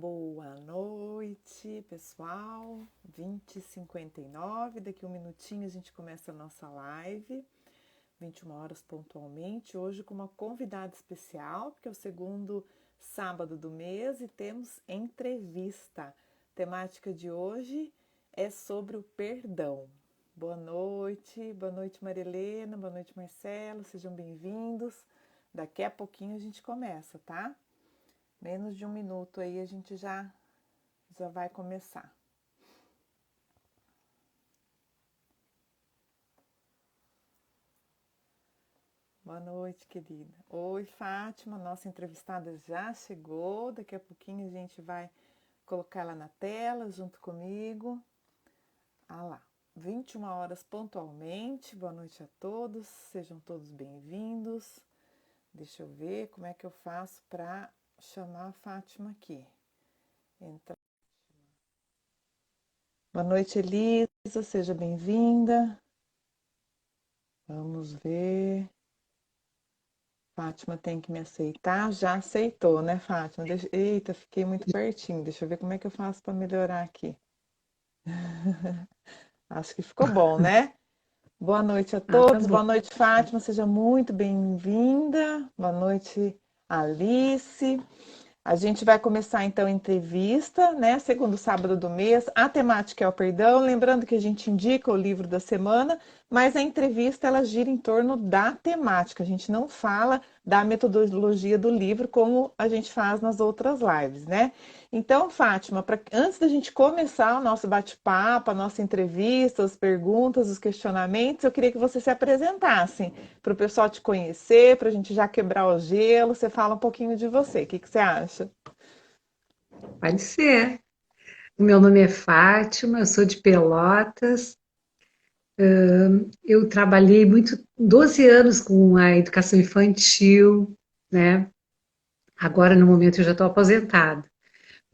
Boa noite, pessoal. 20h59, daqui um minutinho a gente começa a nossa live, 21 horas pontualmente, hoje com uma convidada especial, porque é o segundo sábado do mês e temos entrevista. A temática de hoje é sobre o perdão. Boa noite Maria Helena, boa noite Marcelo, sejam bem-vindos. Daqui a pouquinho a gente começa, tá? Menos de um minuto aí a gente já vai começar. Boa noite, querida. Oi, Fátima, nossa entrevistada já chegou. Daqui a pouquinho a gente vai colocar ela na tela junto comigo. Ah lá, 21 horas pontualmente. Boa noite a todos, sejam todos bem-vindos. Deixa eu ver como é que eu faço para chamar a Fátima aqui. Entra. Boa noite, Elisa, seja bem-vinda. Vamos ver. Fátima tem que me aceitar. Já aceitou, né, Fátima? Eita, fiquei muito pertinho. Deixa eu ver como é que eu faço para melhorar aqui. Acho que ficou bom, né? Boa noite a todos. Tá Boa noite, Fátima. Seja muito bem-vinda. Boa noite, Alice. A gente vai começar então a entrevista, né? Segundo sábado do mês. A temática é o perdão. Lembrando que a gente indica o livro da semana, mas a entrevista ela gira em torno da temática. A gente não fala da metodologia do livro como a gente faz nas outras lives, né? Então, Fátima, antes da gente começar o nosso bate-papo, a nossa entrevista, as perguntas, os questionamentos, eu queria que você se apresentasse para o pessoal te conhecer, para a gente já quebrar o gelo. Você fala um pouquinho de você. O que você acha? Pode ser. O meu nome é Fátima, eu sou de Pelotas. Eu trabalhei 12 anos com a educação infantil, né? Agora, no momento, eu já estou aposentada.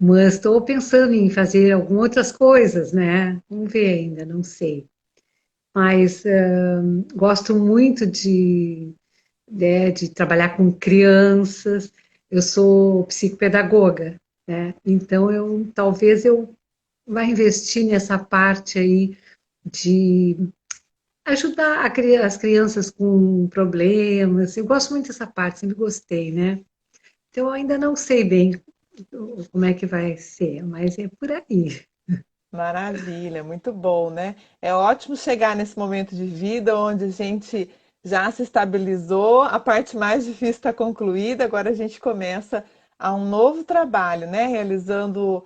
Mas estou pensando em fazer algumas outras coisas, né? Vamos ver ainda, não sei. Mas gosto muito de trabalhar com crianças. Eu sou psicopedagoga, né? Então, talvez eu vai investir nessa parte aí de ajudar as crianças com problemas. Eu gosto muito dessa parte, sempre gostei, né? Então, eu ainda não sei bem como é que vai ser, mas é por aí. Maravilha, muito bom, né? É ótimo chegar nesse momento de vida onde a gente já se estabilizou, a parte mais difícil está concluída, agora a gente começa a um novo trabalho, né? Realizando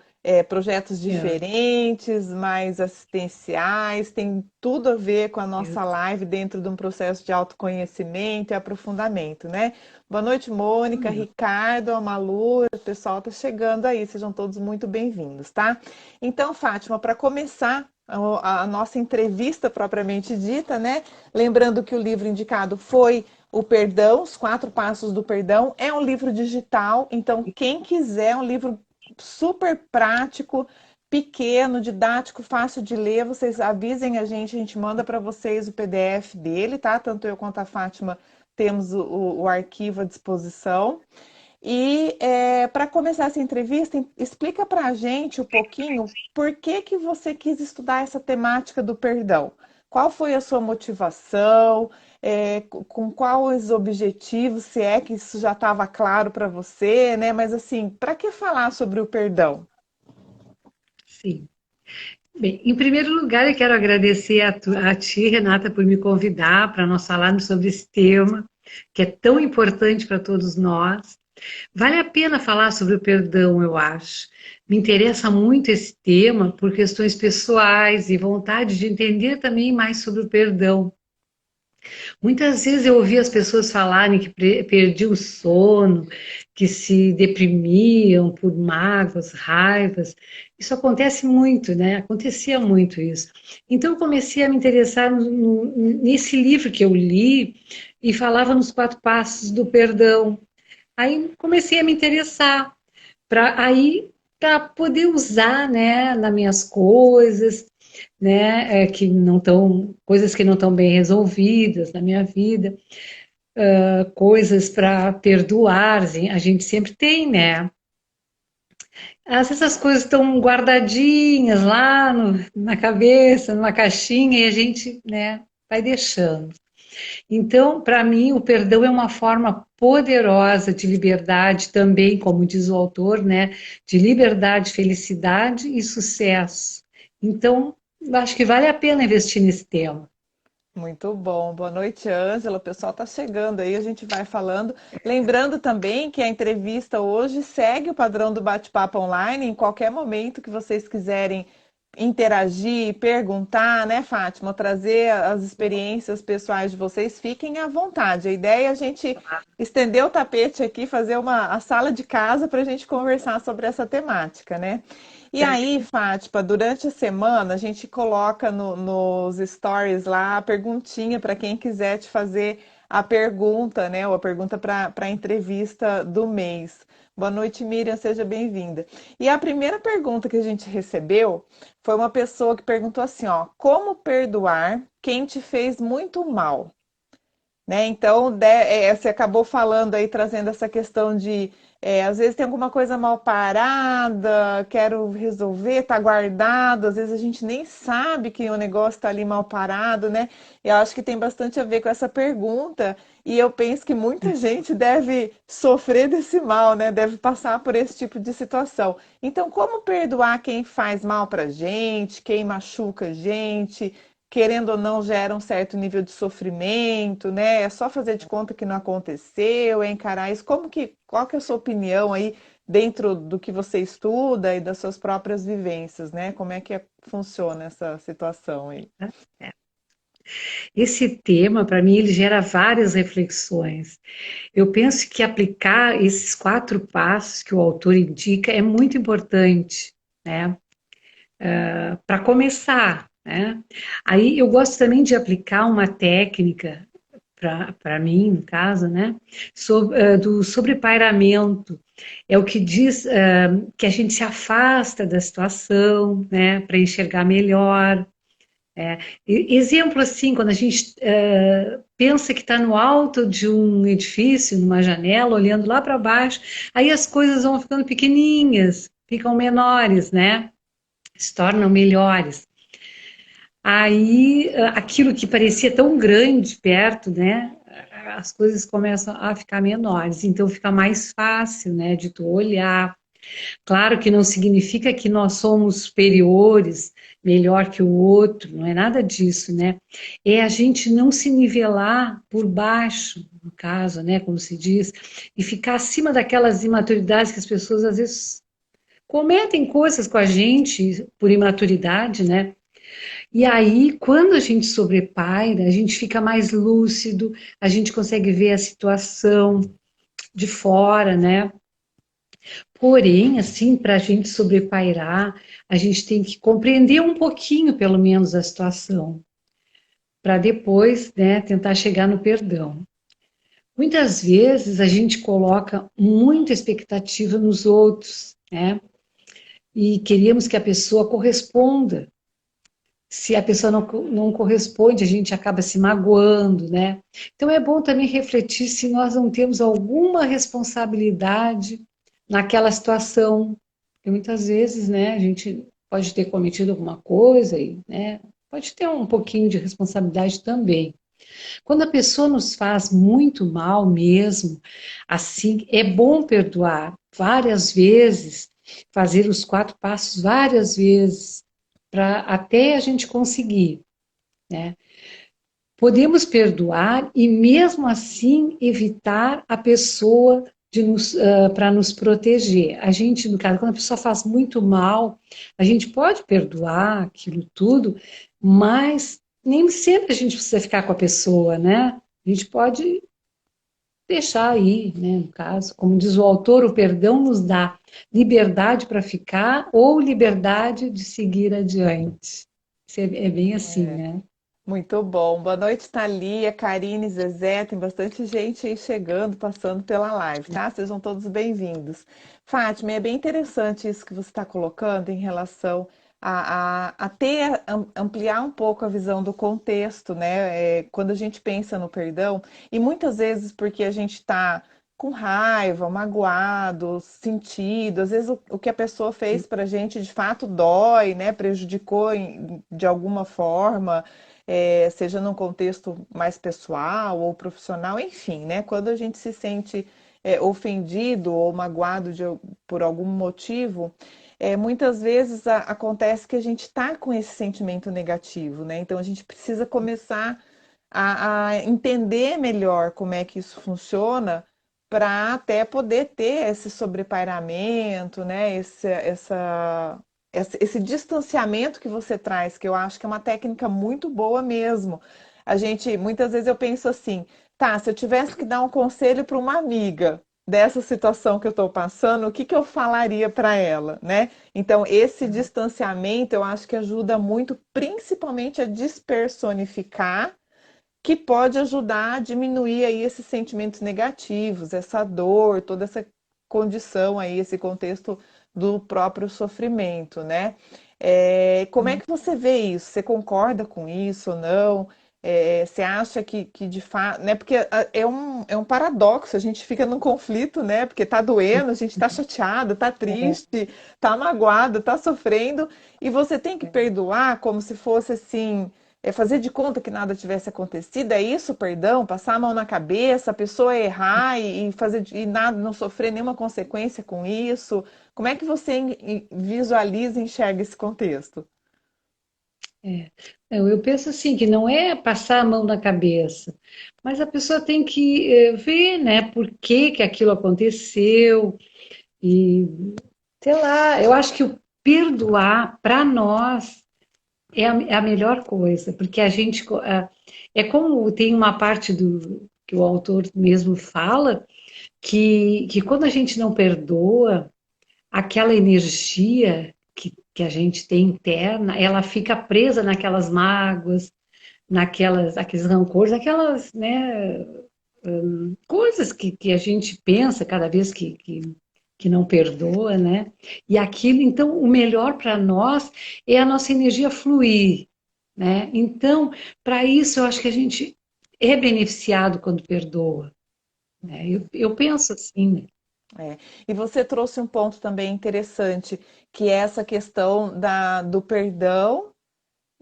projetos É, diferentes, mais assistenciais, tem tudo a ver com a nossa isso. live dentro de um processo de autoconhecimento e aprofundamento, né? Boa noite, Mônica, Ricardo, a Malu, o pessoal está chegando aí, sejam todos muito bem-vindos, tá? Então, Fátima, para começar a nossa entrevista propriamente dita, né? Lembrando que o livro indicado foi O Perdão, Os Quatro Passos do Perdão. É um livro digital, então quem quiser, é um livro super prático, pequeno, didático, fácil de ler, vocês avisem a gente manda para vocês o PDF dele, tá? Tanto eu quanto a Fátima temos o arquivo à disposição. E para começar essa entrevista, explica para a gente um pouquinho por que você quis estudar essa temática do perdão. Qual foi a sua motivação? Com quais objetivos? Se é que isso já estava claro para você, né? Mas assim, para que falar sobre o perdão? Sim. Bem, em primeiro lugar, eu quero agradecer a ti, Renata, por me convidar para nós falarmos sobre esse tema, que é tão importante para todos nós. Vale a pena falar sobre o perdão, eu acho. Me interessa muito esse tema por questões pessoais e vontade de entender também mais sobre o perdão. Muitas vezes eu ouvi as pessoas falarem que perdiam o sono, que se deprimiam por mágoas, raivas. Isso acontece muito, né? Acontecia muito isso. Então eu comecei a me interessar nesse livro que eu li e falava nos quatro passos do perdão. Aí comecei a me interessar para poder usar, né, nas minhas coisas, né, coisas que não estão bem resolvidas na minha vida, coisas para perdoar, assim, a gente sempre tem, né? Às vezes as coisas estão guardadinhas lá na cabeça, numa caixinha, e a gente, né, vai deixando. Então, para mim, o perdão é uma forma poderosa de liberdade também, como diz o autor, né, de liberdade, felicidade e sucesso. Então, eu acho que vale a pena investir nesse tema. Muito bom. Boa noite, Ângela. O pessoal está chegando aí, a gente vai falando. Lembrando também que a entrevista hoje segue o padrão do bate-papo online. Em qualquer momento que vocês quiserem interagir, perguntar, né, Fátima, trazer as experiências pessoais de vocês, fiquem à vontade. A ideia é a gente estender o tapete aqui, fazer a sala de casa para a gente conversar sobre essa temática, né? E aí, Fátima, durante a semana a gente coloca nos stories lá a perguntinha para quem quiser te fazer a pergunta, né? Ou a pergunta para a entrevista do mês. Boa noite, Miriam, seja bem-vinda. E a primeira pergunta que a gente recebeu foi uma pessoa que perguntou assim, ó, como perdoar quem te fez muito mal? Né? Então, você acabou falando aí, trazendo essa questão de, às vezes tem alguma coisa mal parada, quero resolver, tá guardado, às vezes a gente nem sabe que o negócio está ali mal parado, né? Eu acho que tem bastante a ver com essa pergunta, e eu penso que muita gente deve sofrer desse mal, né? Deve passar por esse tipo de situação. Então, como perdoar quem faz mal pra gente, quem machuca a gente? Querendo ou não, gera um certo nível de sofrimento, né? É só fazer de conta que não aconteceu, é encarar isso. Qual que é a sua opinião aí dentro do que você estuda e das suas próprias vivências, né? Como é que funciona essa situação aí? Esse tema, para mim, ele gera várias reflexões. Eu penso que aplicar esses 4 passos que o autor indica é muito importante, né? Para começar, né? Aí eu gosto também de aplicar uma técnica para mim, no caso, né? Do sobrepairamento. É o que diz que a gente se afasta da situação, né? Para enxergar melhor. Exemplo assim, quando a gente pensa que está no alto de um edifício, numa janela, olhando lá para baixo, aí as coisas vão ficando pequenininhas, ficam menores, né? Se tornam melhores. Aí aquilo que parecia tão grande perto, né? As coisas começam a ficar menores, então fica mais fácil, né, de tu olhar. Claro que não significa que nós somos superiores, melhor que o outro, não é nada disso, né? É a gente não se nivelar por baixo, no caso, né, como se diz, e ficar acima daquelas imaturidades que as pessoas às vezes cometem coisas com a gente por imaturidade, né? E aí, quando a gente sobrepaira, a gente fica mais lúcido, a gente consegue ver a situação de fora, né? Porém, assim, para a gente sobrepairar, a gente tem que compreender um pouquinho, pelo menos, a situação, para depois, né, tentar chegar no perdão. Muitas vezes a gente coloca muita expectativa nos outros, né? E queríamos que a pessoa corresponda. Se a pessoa não corresponde, a gente acaba se magoando, né? Então é bom também refletir se nós não temos alguma responsabilidade naquela situação, porque muitas vezes, né, a gente pode ter cometido alguma coisa e, né, pode ter um pouquinho de responsabilidade também. Quando a pessoa nos faz muito mal mesmo, assim, é bom perdoar várias vezes, fazer os 4 passos várias vezes, para até a gente conseguir, né? Podemos perdoar e mesmo assim evitar a pessoa para nos proteger. A gente, no caso, quando a pessoa faz muito mal, a gente pode perdoar aquilo tudo, mas nem sempre a gente precisa ficar com a pessoa, né? A gente pode deixar aí, né? No caso, como diz o autor, o perdão nos dá liberdade para ficar ou liberdade de seguir adiante. Isso é bem assim, É. né? Muito bom. Boa noite, Thalia, Karine, Zezé. Tem bastante gente aí chegando, passando pela live, tá? Sejam todos bem-vindos. Fátima, é bem interessante isso que você está colocando em relação ampliar um pouco a visão do contexto, né? Quando a gente pensa no perdão, e muitas vezes porque a gente está com raiva, magoado, sentido. Às vezes o que a pessoa fez para a gente de fato dói, né? Prejudicou de alguma forma, seja num contexto mais pessoal ou profissional, enfim, né? Quando a gente se sente ofendido ou magoado por algum motivo, muitas vezes acontece que a gente está com esse sentimento negativo, né? Então a gente precisa começar a entender melhor como é que isso funciona para até poder ter esse sobrepairamento, né? Esse distanciamento que você traz, que eu acho que é uma técnica muito boa mesmo. Muitas vezes eu penso assim, tá, se eu tivesse que dar um conselho para uma amiga dessa situação que eu estou passando, o que que eu falaria para ela, né? Então, esse distanciamento eu acho que ajuda muito, principalmente a despersonificar, que pode ajudar a diminuir aí esses sentimentos negativos, essa dor, toda essa condição aí, esse contexto do próprio sofrimento, né? Como é que você vê isso? Você concorda com isso ou não? Você acha que de fato, né? Porque é um paradoxo, a gente fica num conflito, né? Porque tá doendo, a gente tá chateado, tá É, triste, tá magoado, tá sofrendo, e você tem que é. perdoar como se fosse assim, fazer de conta que nada tivesse acontecido, é isso, perdão? Passar a mão na cabeça, a pessoa errar e fazer e nada, não sofrer nenhuma consequência com isso. Como é que você visualiza e enxerga esse contexto? É. Eu penso assim, que não é passar a mão na cabeça, mas a pessoa tem que ver, né, por que que aquilo aconteceu e, sei lá, eu acho que o perdoar, para nós, é a melhor coisa, porque a gente, é como tem uma parte do que o autor mesmo fala, que quando a gente não perdoa, aquela energia que a gente tem interna, ela fica presa naquelas mágoas, aqueles rancores, aquelas, né, coisas que a gente pensa cada vez que não perdoa, né? E aquilo, então, o melhor para nós é a nossa energia fluir, né? Então, para isso, eu acho que a gente é beneficiado quando perdoa, né? Eu penso assim, né? É. E você trouxe um ponto também interessante, que é essa questão do perdão,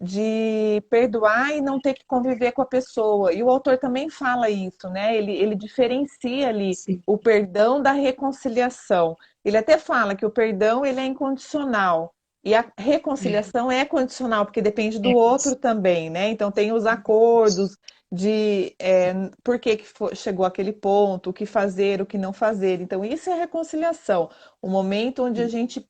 de perdoar e não ter que conviver com a pessoa. E o autor também fala isso, né? Ele diferencia ali Sim, o perdão da reconciliação. Ele até fala que o perdão ele é incondicional e a reconciliação é condicional, porque depende do é, outro também, né? Então tem os acordos de por que chegou aquele ponto, o que fazer, o que não fazer. Então isso é reconciliação, o momento onde a gente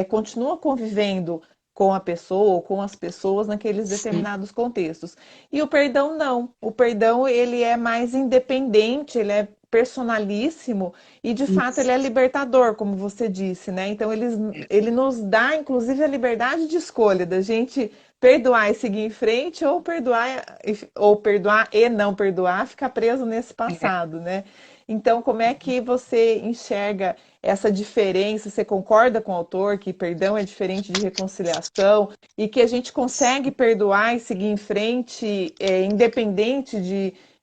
continua convivendo com a pessoa ou com as pessoas naqueles sim, determinados contextos. E o perdão não. O perdão ele é mais independente, ele é personalíssimo e de fato ele isso, é libertador, como você disse, né? Então ele nos dá inclusive a liberdade de escolha da gente perdoar e seguir em frente ou perdoar e não perdoar, ficar preso nesse é, passado, né? Então, como é que você enxerga essa diferença? Você concorda com o autor que perdão é diferente de reconciliação e que a gente consegue perdoar e seguir em frente, independente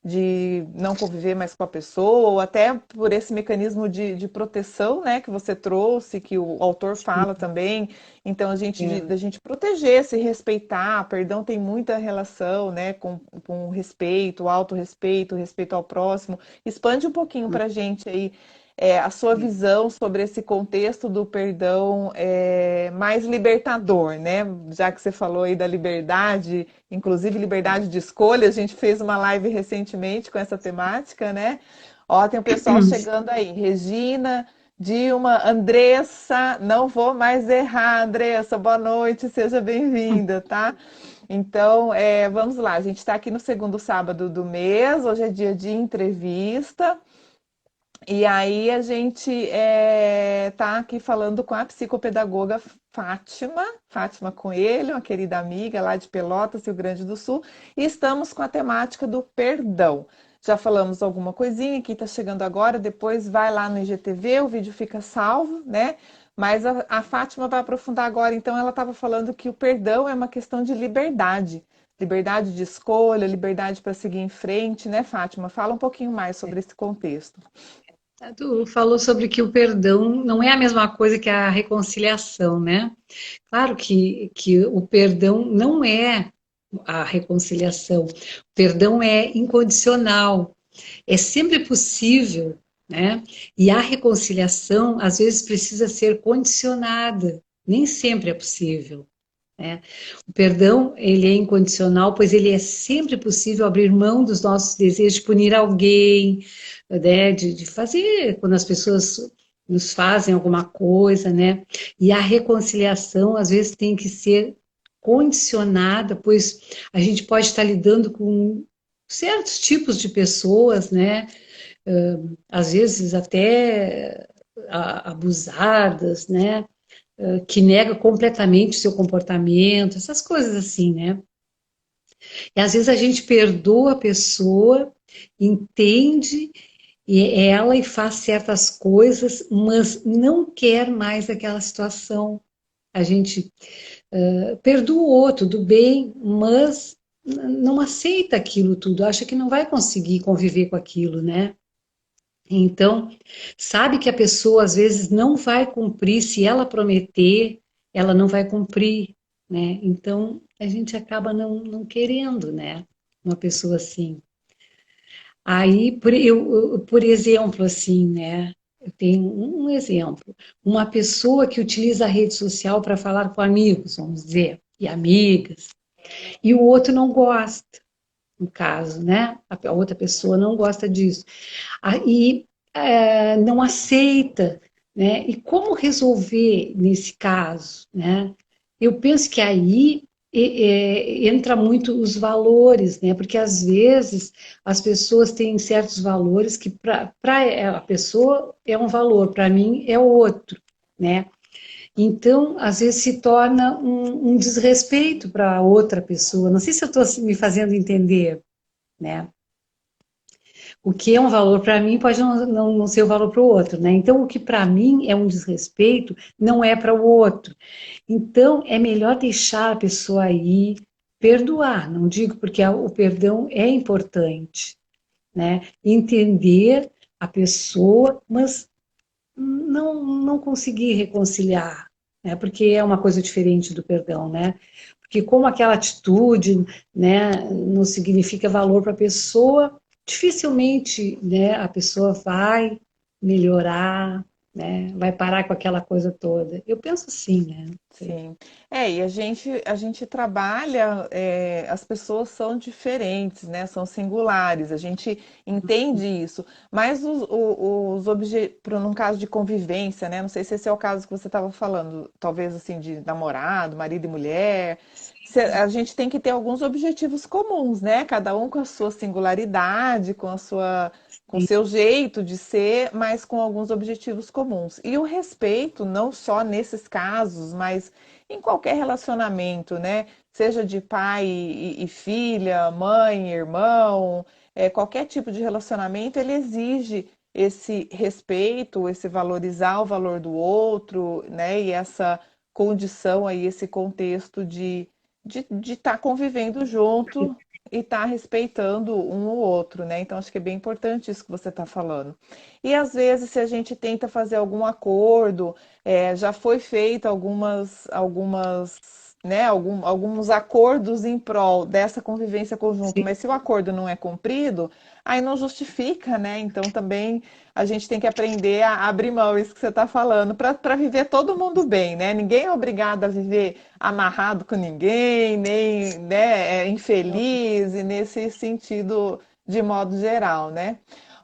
de não conviver mais com a pessoa, ou até por esse mecanismo de proteção, né, que você trouxe, que o autor sim, fala também. Então, é, da gente proteger, se respeitar. Perdão tem muita relação, né, com respeito, autorrespeito, respeito ao próximo. Expande um pouquinho para a gente aí a sua é. visão sobre esse contexto do perdão mais libertador, né? Já que você falou aí da liberdade, inclusive liberdade de escolha, a gente fez uma live recentemente com essa temática, né? Ó, tem o pessoal chegando aí. Regina, Dilma, Andressa, não vou mais errar, Andressa, boa noite, seja bem-vinda, tá? Então, vamos lá, a gente está aqui no segundo sábado do mês, hoje é dia de entrevista. E aí a gente está aqui falando com a psicopedagoga Fátima Coelho, uma querida amiga lá de Pelotas, Rio Grande do Sul, e estamos com a temática do perdão. Já falamos alguma coisinha, quem está chegando agora, depois vai lá no IGTV, o vídeo fica salvo, né? Mas a Fátima vai aprofundar agora, então ela estava falando que o perdão é uma questão de liberdade, liberdade de escolha, liberdade para seguir em frente, né, Fátima? Fala um pouquinho mais sobre esse contexto. Tu falou sobre que o perdão não é a mesma coisa que a reconciliação, né? Claro que o perdão não é a reconciliação. O perdão é incondicional, é sempre possível, né? E a reconciliação, às vezes, precisa ser condicionada, nem sempre é possível, né? O perdão, ele é incondicional, pois ele é sempre possível abrir mão dos nossos desejos de punir alguém, né? De fazer, quando as pessoas nos fazem alguma coisa, né? E a reconciliação, às vezes, tem que ser condicionada, pois a gente pode estar lidando com certos tipos de pessoas, né? Às vezes até abusadas, né? Que nega completamente o seu comportamento, essas coisas assim, né? E às vezes a gente perdoa a pessoa, entende ela e faz certas coisas, mas não quer mais aquela situação. A gente perdoa o outro, tudo bem, mas não aceita aquilo tudo, acha que não vai conseguir conviver com aquilo, né? Então, sabe que a pessoa às vezes não vai cumprir, se ela prometer, ela não vai cumprir, né? Então, a gente acaba não querendo, né? Uma pessoa assim. Aí, por exemplo, assim, né? Eu tenho um exemplo. Uma pessoa que utiliza a rede social para falar com amigos, vamos dizer, e amigas, e o outro não gosta, no caso, né? A outra pessoa não gosta disso. Aí não aceita, né? E como resolver nesse caso, né? Eu penso que aí entra muito os valores, né? Porque às vezes as pessoas têm certos valores que para a pessoa é um valor, para mim é outro, né? Então, às vezes se torna um desrespeito para outra pessoa. Não sei se eu estou me fazendo entender, né? O que é um valor para mim pode não ser o um valor para o outro, né? Então, o que para mim é um desrespeito não é para o outro. Então, é melhor deixar a pessoa aí, perdoar. Não digo porque o perdão é importante, né? Entender a pessoa, mas não conseguir reconciliar, né? Porque é uma coisa diferente do perdão, né? Porque como aquela atitude, né, não significa valor para a pessoa, dificilmente, né, a pessoa vai melhorar, né, vai parar com aquela coisa toda. Eu penso assim, né? Não sei. Sim. E a gente trabalha, as pessoas são diferentes, né? São singulares, a gente entende isso, mas num caso de convivência, né? Não sei se esse é o caso que você estava falando, talvez assim, de namorado, marido e mulher. A gente tem que ter alguns objetivos comuns, né? Cada um com a sua singularidade, com o seu jeito de ser, mas com alguns objetivos comuns. E o respeito, não só nesses casos, mas em qualquer relacionamento, né? Seja de pai e filha, mãe, irmão, qualquer tipo de relacionamento, ele exige esse respeito, esse valorizar o valor do outro, né? E essa condição aí, esse contexto de estar convivendo junto e estar respeitando um ou outro, né? Então, acho que é bem importante isso que você está falando. E às vezes, se a gente tenta fazer algum acordo, já foi feito alguns acordos em prol dessa convivência conjunta, Sim, mas se o acordo não é cumprido, aí não justifica, né? Então também a gente tem que aprender a abrir mão, isso que você está falando, para viver todo mundo bem, né? Ninguém é obrigado a viver amarrado com ninguém, nem, né, infeliz, e nesse sentido de modo geral, né?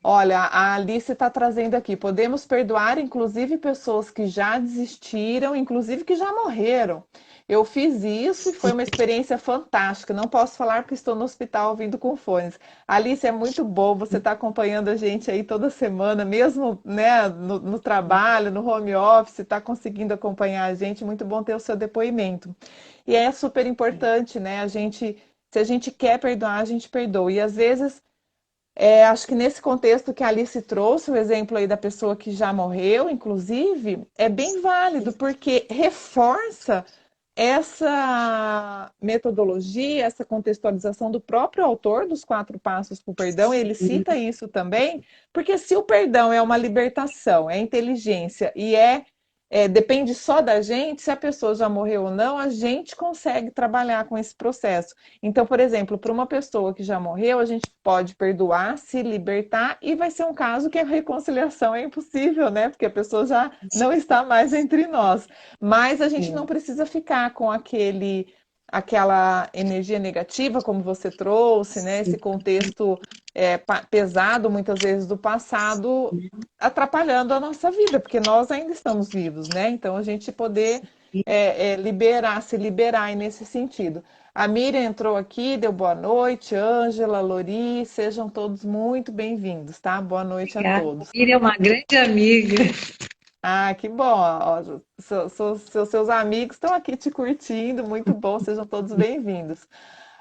Olha, a Alice está trazendo aqui, podemos perdoar inclusive pessoas que já desistiram, inclusive que já morreram. Eu fiz isso e foi uma experiência fantástica. Não posso falar porque estou no hospital ouvindo com fones. Alice, é muito bom você estar acompanhando a gente aí toda semana, mesmo, né, no trabalho, no home office, está conseguindo acompanhar a gente. Muito bom ter o seu depoimento. E é super importante, né? Se a gente quer perdoar, a gente perdoa. E às vezes, acho que nesse contexto que a Alice trouxe, o exemplo aí da pessoa que já morreu, inclusive, é bem válido, porque reforça essa metodologia, essa contextualização do próprio autor dos Quatro Passos para o Perdão, ele cita isso também, porque se o perdão é uma libertação, é inteligência e depende só da gente, se a pessoa já morreu ou não, a gente consegue trabalhar com esse processo. Então, por exemplo, para uma pessoa que já morreu, a gente pode perdoar, se libertar, e vai ser um caso que a reconciliação é impossível, né? Porque a pessoa já não está mais entre nós. Mas a gente não precisa ficar com aquela energia negativa, como você trouxe, né? Esse contexto pesado, muitas vezes, do passado, atrapalhando a nossa vida, porque nós ainda estamos vivos, né? Então a gente poder se liberar aí nesse sentido. A Miriam entrou aqui, deu boa noite, Ângela, Lori, sejam todos muito bem-vindos, tá? Boa noite a Obrigada. todos. Miriam é uma grande amiga. Ah, que bom, ó, seus amigos estão aqui te curtindo, muito bom, sejam todos bem-vindos.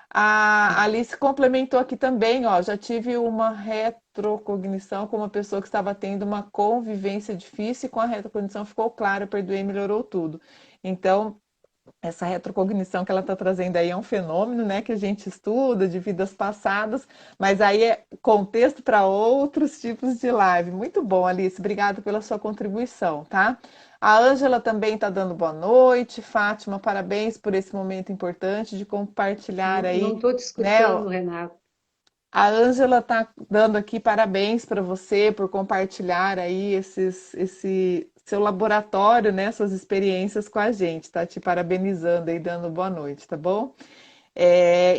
A Alice complementou aqui também, ó, já tive uma retrocognição com uma pessoa que estava tendo uma convivência difícil e com a retrocognição ficou claro, eu perdoei, melhorou tudo. Então, essa retrocognição que ela está trazendo aí é um fenômeno, né, que a gente estuda de vidas passadas, mas aí é contexto para outros tipos de live. Muito bom, Alice, obrigada pela sua contribuição, tá? A Ângela também está dando boa noite. Fátima, parabéns por esse momento importante de compartilhar Não aí, estou te né? escutando, Renato. A Ângela está dando aqui parabéns para você por compartilhar aí esse seu laboratório, né? Suas experiências com a gente, tá te parabenizando aí, dando boa noite, tá bom?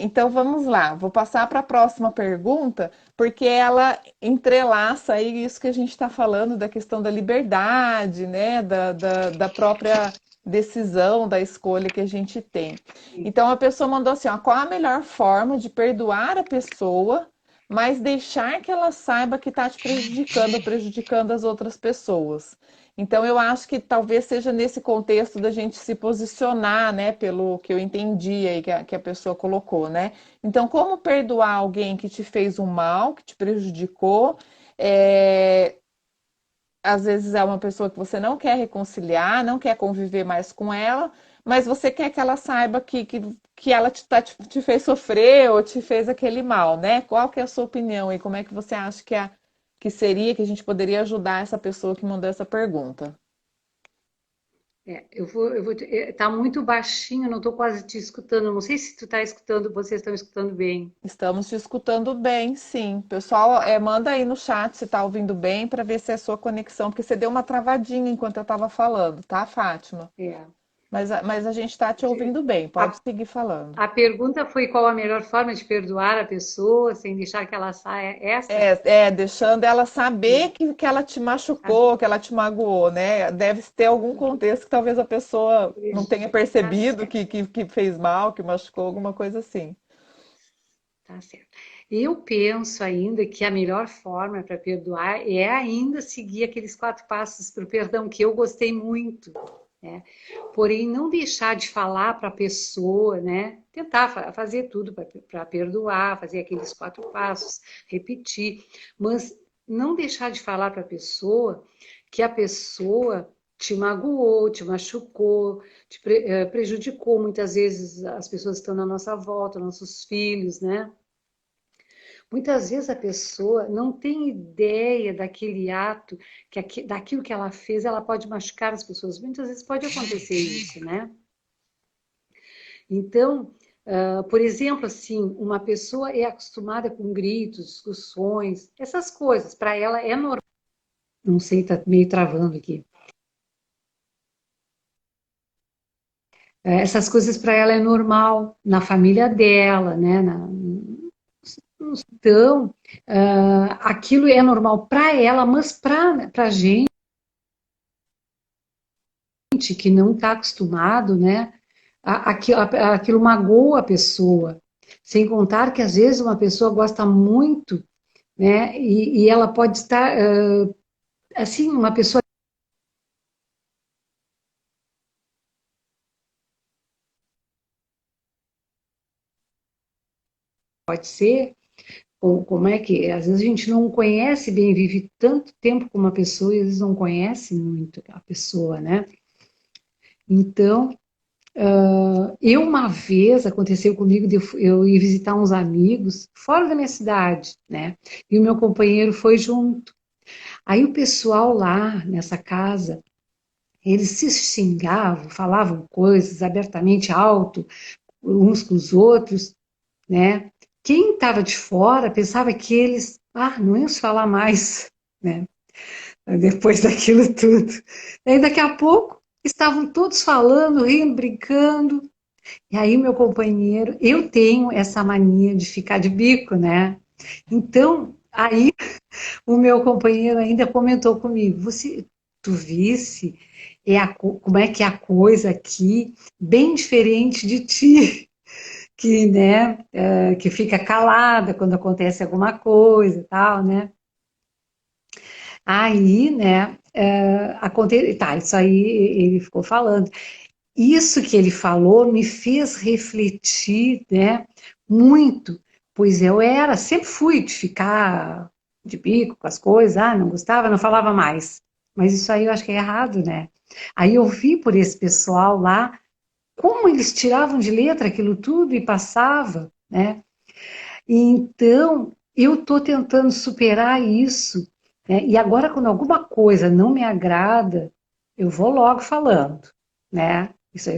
Então vamos lá, vou passar para a próxima pergunta, porque ela entrelaça aí isso que a gente está falando da questão da liberdade, né? Da própria decisão, da escolha que a gente tem. Então a pessoa mandou assim: ó, qual a melhor forma de perdoar a pessoa, mas deixar que ela saiba que está te prejudicando, prejudicando as outras pessoas? Então, eu acho que talvez seja nesse contexto da gente se posicionar, né, pelo que eu entendi aí que a pessoa colocou, né? Então, como perdoar alguém que te fez um mal, que te prejudicou? É, Às vezes é uma pessoa que você não quer reconciliar, não quer conviver mais com ela, mas você quer que ela saiba que ela te fez sofrer ou te fez aquele mal, né? Qual que é a sua opinião e como é que você acha que seria que a gente poderia ajudar essa pessoa que mandou essa pergunta? Tá muito baixinho, não estou quase te escutando. Não sei se tu está escutando, vocês estão escutando bem. Estamos te escutando bem, sim. Pessoal, manda aí no chat se está ouvindo bem para ver se é a sua conexão, porque você deu uma travadinha enquanto eu estava falando, tá, Fátima? É. Mas a gente está te ouvindo bem, pode A, seguir falando. a pergunta foi qual a melhor forma de perdoar a pessoa sem deixar que ela saia. Essa? Deixando ela saber É. que ela te machucou, que ela te magoou, né? Deve ter algum contexto que talvez a pessoa não tenha Tá percebido certo, que fez mal, que machucou, alguma coisa assim. tá certo. Eu penso ainda que a melhor forma para perdoar é ainda seguir aqueles 4 passos para o perdão que eu gostei muito, né? Porém, não deixar de falar para a pessoa, né? Tentar fazer tudo para perdoar, fazer aqueles 4 passos, repetir, mas não deixar de falar para a pessoa que a pessoa te magoou, te machucou, prejudicou. Muitas vezes as pessoas que estão na nossa volta, nossos filhos, né? Muitas vezes a pessoa não tem ideia daquele ato, daquilo que ela fez, ela pode machucar as pessoas. Muitas vezes pode acontecer isso, né? Então, por exemplo, assim, uma pessoa é acostumada com gritos, discussões, essas coisas, para ela é normal. Não sei, tá meio travando aqui. Essas coisas para ela é normal na família dela, né? Então, aquilo é normal para ela, mas para a gente que não está acostumado, né? Aquilo magoa a pessoa. Sem contar que às vezes uma pessoa gosta muito, né? E ela pode estar, assim, uma pessoa pode ser, ou como é que, às vezes a gente não conhece bem, vive tanto tempo com uma pessoa e às vezes não conhece muito a pessoa, né? Então, Eu, uma vez, aconteceu comigo, eu ir visitar uns amigos fora da minha cidade, né? E o meu companheiro foi junto. Aí o pessoal lá nessa casa, eles se xingavam, falavam coisas abertamente alto, uns com os outros, né? Quem estava de fora pensava que eles, não iam se falar mais, né? Depois daquilo tudo. Aí daqui a pouco estavam todos falando, rindo, brincando. E aí meu companheiro, eu tenho essa mania de ficar de bico, né? Então, aí o meu companheiro ainda comentou comigo, tu visse como é que é a coisa aqui, bem diferente de ti, que, né, que fica calada quando acontece alguma coisa e tal, né? Aí, né, tá, isso aí ele ficou falando. Isso que ele falou me fez refletir, né, muito, pois sempre fui de ficar de bico com as coisas, não gostava, não falava mais. Mas isso aí eu acho que é errado, né? Aí eu vi por esse pessoal lá como eles tiravam de letra aquilo tudo e passava, né? Então, eu estou tentando superar isso, né? E agora, quando alguma coisa não me agrada, eu vou logo falando, né? Isso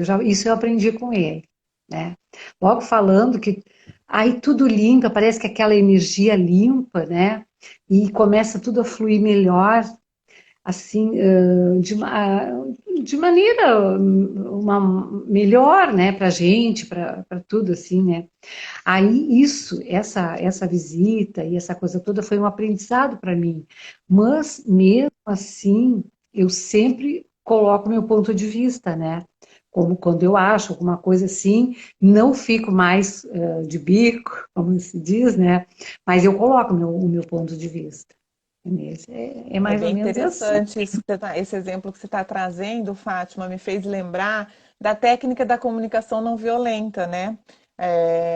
eu aprendi com ele, né? Logo falando que aí tudo limpa, parece que aquela energia limpa, né? E começa tudo a fluir melhor, assim, de maneira melhor, né? Para a gente, para tudo, assim, né? Aí essa visita e essa coisa toda foi um aprendizado para mim. Mas mesmo assim, eu sempre coloco meu ponto de vista, né? Como quando eu acho alguma coisa assim, não fico mais de bico, como se diz, né? Mas eu coloco o meu ponto de vista. É É mais ou bem menos assim. interessante isso que esse exemplo que você está trazendo, Fátima, me fez lembrar da técnica da comunicação não violenta, né?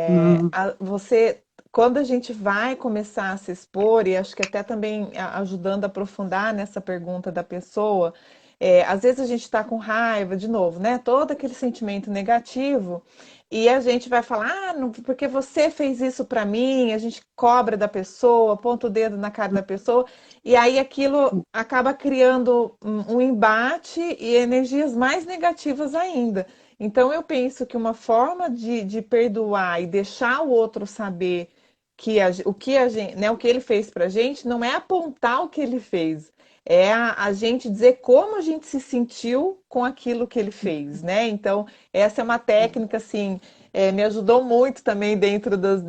Hum, Você, quando a gente vai começar a se expor, e acho que até também ajudando a aprofundar nessa pergunta da pessoa, às vezes a gente está com raiva, de novo, né? Todo aquele sentimento negativo, e a gente vai falar, porque você fez isso para mim, a gente cobra da pessoa, aponta o dedo na cara da pessoa. E aí aquilo acaba criando um embate e energias mais negativas ainda. Então eu penso que uma forma de perdoar e deixar o outro saber que o que a gente, né, o que ele fez pra gente não é apontar o que ele fez, é a gente dizer como a gente se sentiu com aquilo que ele fez, né? Então, essa é uma técnica assim, me ajudou muito também dentro das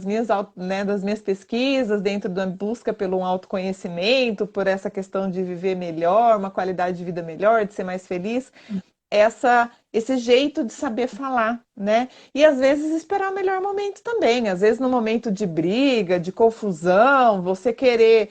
minhas, né, das minhas pesquisas, dentro da busca pelo autoconhecimento, por essa questão de viver melhor, uma qualidade de vida melhor, de ser mais feliz, esse jeito de saber falar, né? E às vezes esperar o melhor momento também. Às vezes no momento de briga, de confusão, você querer.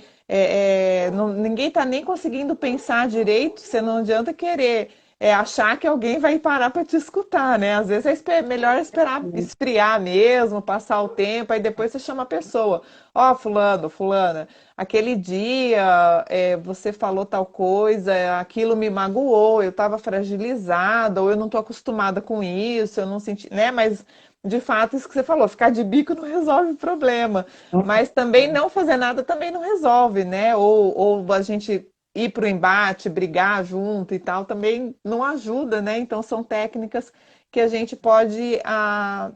Ninguém tá nem conseguindo pensar direito, você não adianta querer achar que alguém vai parar para te escutar, né? Às vezes melhor esperar esfriar mesmo, passar o tempo, aí depois você chama a pessoa. Ó, fulano, fulana, aquele dia você falou tal coisa, aquilo me magoou, eu estava fragilizada, ou eu não estou acostumada com isso, eu não senti, né? Mas de fato, isso que você falou, ficar de bico não resolve o problema. Mas também não fazer nada também não resolve, né? Ou a gente ir para o embate, brigar junto e tal, também não ajuda, né? Então são técnicas que a gente pode a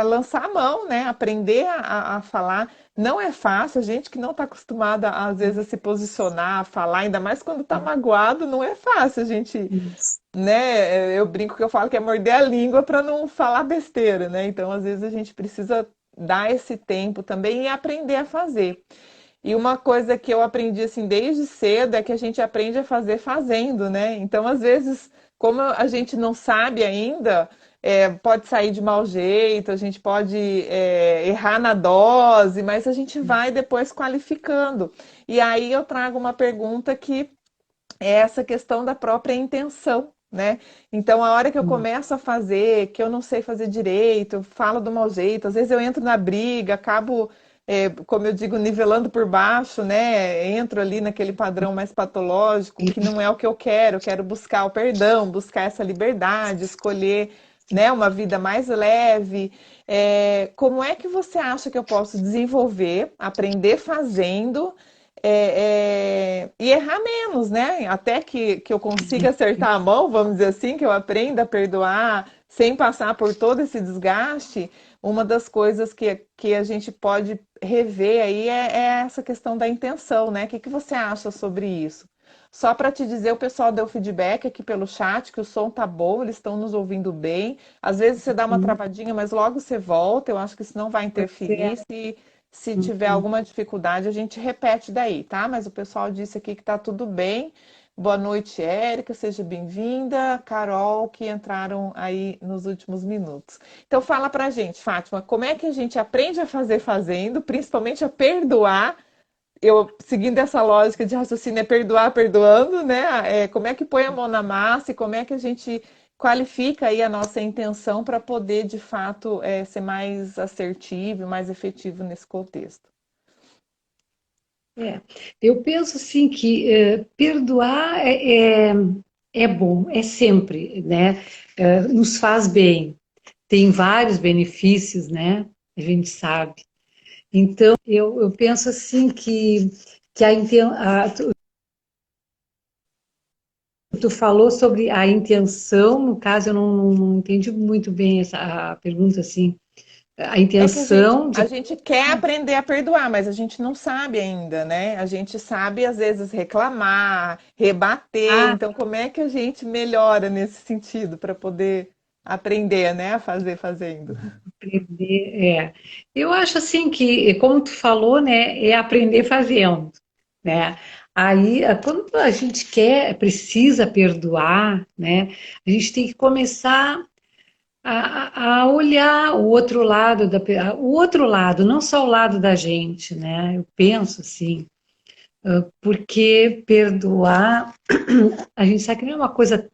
lançar a mão, né? Aprender a falar. Não é fácil, a gente que não está acostumada, às vezes, a se posicionar, a falar, ainda mais quando está magoado, não é fácil, a gente, isso. né? Eu brinco que eu falo que é morder a língua para não falar besteira, né? Então, às vezes, a gente precisa dar esse tempo também e aprender a fazer. E uma coisa que eu aprendi assim desde cedo é que a gente aprende a fazer fazendo, né? Então, às vezes, como a gente não sabe ainda, pode sair de mau jeito, a gente pode errar na dose, mas a gente vai depois qualificando. E aí eu trago uma pergunta que é essa questão da própria intenção, né? Então, a hora que eu começo a fazer, que eu não sei fazer direito, eu falo do mau jeito, às vezes eu entro na briga, acabo como eu digo, nivelando por baixo, né? Entro ali naquele padrão mais patológico, que não é o que eu quero buscar o perdão, buscar essa liberdade, escolher, né, uma vida mais leve. Como é que você acha que eu posso desenvolver, aprender fazendo, e errar menos, né? Até que eu consiga acertar a mão, vamos dizer assim, que eu aprenda a perdoar sem passar por todo esse desgaste. Uma das coisas que a gente pode rever aí é essa questão da intenção, né? O que você acha sobre isso? Só para te dizer, o pessoal deu feedback aqui pelo chat que o som tá bom, eles estão nos ouvindo bem. Às vezes você dá uma Uhum. travadinha, mas logo você volta. Eu acho que isso não vai Pois é. interferir. Se tiver Uhum. alguma dificuldade, a gente repete daí, tá? Mas o pessoal disse aqui que tá tudo bem. Boa noite, Érica, seja bem-vinda. Carol, que entraram aí nos últimos minutos. Então fala pra gente, Fátima, como é que a gente aprende a fazer fazendo, principalmente a perdoar? Eu, seguindo essa lógica de raciocínio, é perdoar perdoando, né? Como é que põe a mão na massa e como é que a gente qualifica aí a nossa intenção para poder, de fato, ser mais assertivo, mais efetivo nesse contexto? É. Eu penso assim que perdoar é bom, é sempre, né? Nos faz bem, tem vários benefícios, né? A gente sabe. Então, eu penso assim que tu falou sobre a intenção, no caso, eu não entendi muito bem a pergunta assim. A É que intenção a de. gente quer aprender a perdoar, mas a gente não sabe ainda, né? A gente sabe, às vezes, reclamar, rebater. Ah, Então, como é que a gente melhora nesse sentido para poder aprender, né, a fazer fazendo? aprender, Eu acho assim que, como tu falou, né, é aprender fazendo, né? Aí, quando a gente precisa perdoar, né, a gente tem que começar a olhar o outro lado o outro lado, não só o lado da gente, né? Eu penso assim, porque perdoar, a gente sabe que não é uma coisa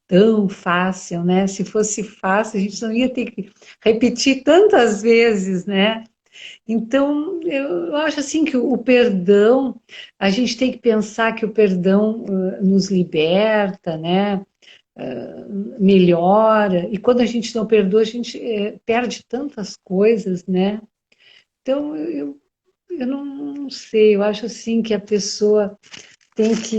tão fácil, né? Se fosse fácil, a gente não ia ter que repetir tantas vezes, né? Então, eu acho assim que o perdão, a gente tem que pensar que o perdão nos liberta, né? Melhora, e quando a gente não perdoa, a gente perde tantas coisas, né? Então, eu não sei, eu acho assim que a pessoa tem que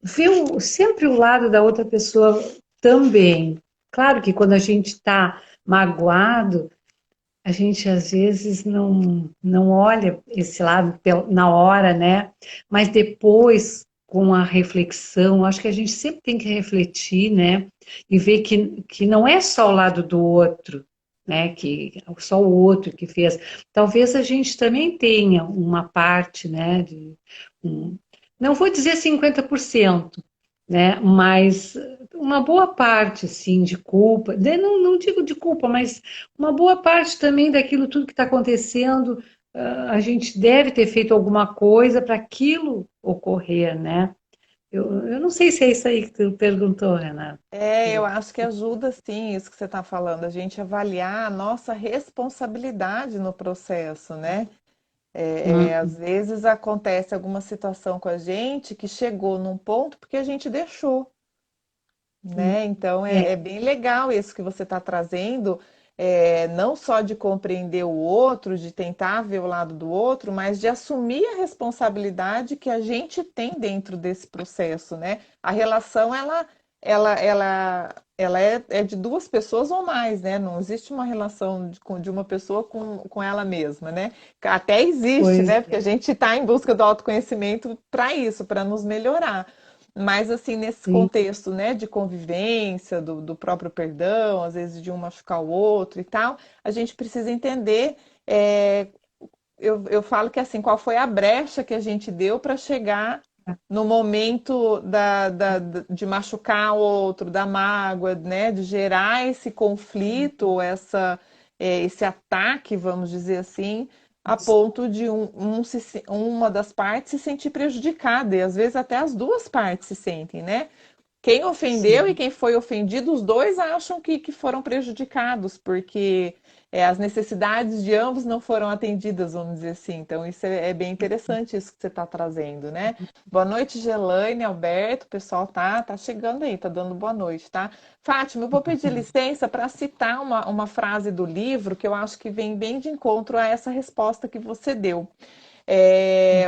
ver sempre o lado da outra pessoa também. Claro que quando a gente está magoado, a gente às vezes não olha esse lado na hora, né? Mas depois, com a reflexão, acho que a gente sempre tem que refletir, né? E ver que não é só o lado do outro, né? Que só o outro que fez. Talvez a gente também tenha uma parte, né? Um, não vou dizer 50%, né? Mas uma boa parte, sim, de culpa. Não digo de culpa, mas uma boa parte também daquilo tudo que está acontecendo, a gente deve ter feito alguma coisa para aquilo ocorrer, né? Eu não sei se é isso aí que tu perguntou, Renata. Eu acho que ajuda sim isso que você está falando, a gente avaliar a nossa responsabilidade no processo, né? Às Hum, vezes acontece alguma situação com a gente que chegou num ponto porque a gente deixou. hum, Né? Então é, é bem legal isso que você está trazendo, não só de compreender o outro, de tentar ver o lado do outro, mas de assumir a responsabilidade que a gente tem dentro desse processo, né? A relação ela é de duas pessoas ou mais, né? Não existe uma relação de uma pessoa com ela mesma, né? Até existe, pois né? Porque a gente está em busca do autoconhecimento para isso, para nos melhorar. Mas assim, nesse sim, contexto, né, de convivência, do próprio perdão, às vezes de um machucar o outro e tal, a gente precisa entender, é, eu falo que assim, qual foi a brecha que a gente deu para chegar no momento de machucar o outro, da mágoa, né, de gerar esse conflito, esse ataque, vamos dizer assim, a ponto de uma das partes se sentir prejudicada, e às vezes até as duas partes se sentem, né? Quem ofendeu e sim. quem foi ofendido, os dois acham que foram prejudicados, porque as necessidades de ambos não foram atendidas, vamos dizer assim. Então, isso é bem interessante, isso que você está trazendo, né? Boa noite, Gelaine, Alberto, o pessoal tá chegando aí, tá dando boa noite, tá? Fátima, eu vou pedir licença para citar uma frase do livro que eu acho que vem bem de encontro a essa resposta que você deu.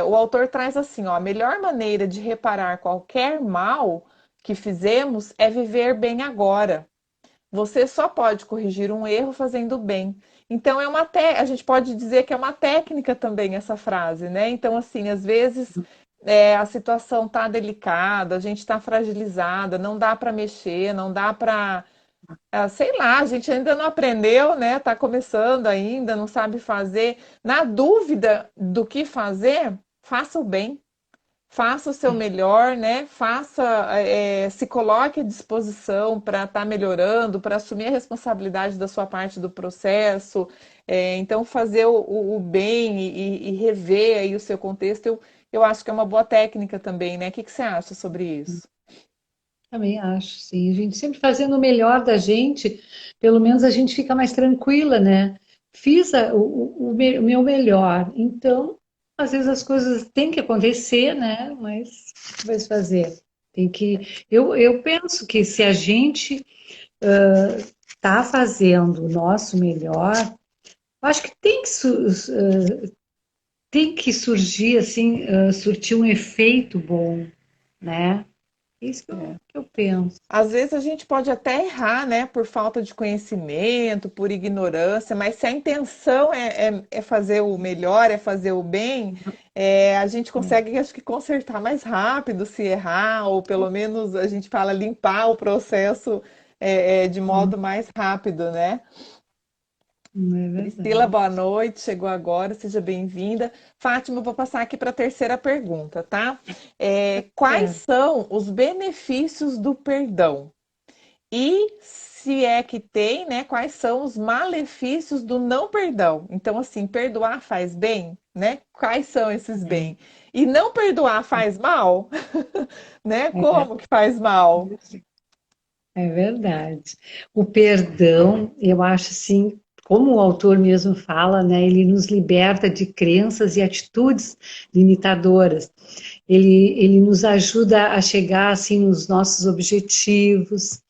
O autor traz assim, ó, a melhor maneira de reparar qualquer mal que fizemos é viver bem agora. Você só pode corrigir um erro fazendo bem. Então a gente pode dizer que é uma técnica também essa frase, né? Então assim, às vezes a situação tá delicada, a gente está fragilizada, não dá para mexer, não dá para sei lá, a gente ainda não aprendeu, né? Tá começando ainda, não sabe fazer. Na dúvida do que fazer, faça o bem, faça o seu melhor, né? Se coloque à disposição para estar melhorando, para assumir a responsabilidade da sua parte do processo. Então, fazer o bem e rever aí o seu contexto, eu acho que é uma boa técnica também, né? O que você acha sobre isso? Também acho, sim. A gente sempre fazendo o melhor da gente, pelo menos a gente fica mais tranquila, né? Fiz o meu melhor. Então, às vezes as coisas têm que acontecer, né? Mas o que vai se fazer? Tem que. Eu penso que se a gente está fazendo o nosso melhor, acho que tem que surgir assim, surtir um efeito bom, né? Isso É. que eu penso. Às vezes a gente pode até errar, né, por falta de conhecimento, por ignorância, mas se a intenção é fazer o melhor, é fazer o bem, a gente consegue, acho que, consertar mais rápido se errar, ou pelo menos a gente fala limpar o processo de modo mais rápido, né? Não é Priscila, verdade. boa noite, chegou agora, seja bem-vinda. Fátima, eu vou passar aqui para a terceira pergunta, tá? Quais É. são os benefícios do perdão? E se é que tem, né? Quais são os malefícios do não perdão? Então, assim, perdoar faz bem, né? Quais são esses bem? E não perdoar faz mal, né? É, Como que faz mal? é verdade. O perdão, eu acho assim, como o autor mesmo fala, né, ele nos liberta de crenças e atitudes limitadoras. Ele nos ajuda a chegar assim nos nossos objetivos,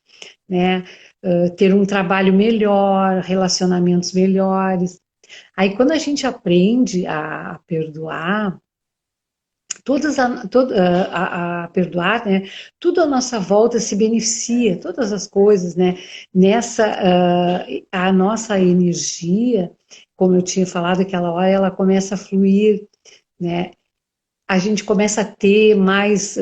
né, ter um trabalho melhor, relacionamentos melhores. Aí quando a gente aprende a perdoar, a perdoar, né? Tudo à nossa volta se beneficia, todas as coisas, né? Nessa, a nossa energia, como eu tinha falado aquela hora, ela começa a fluir, né? A gente começa a ter mais,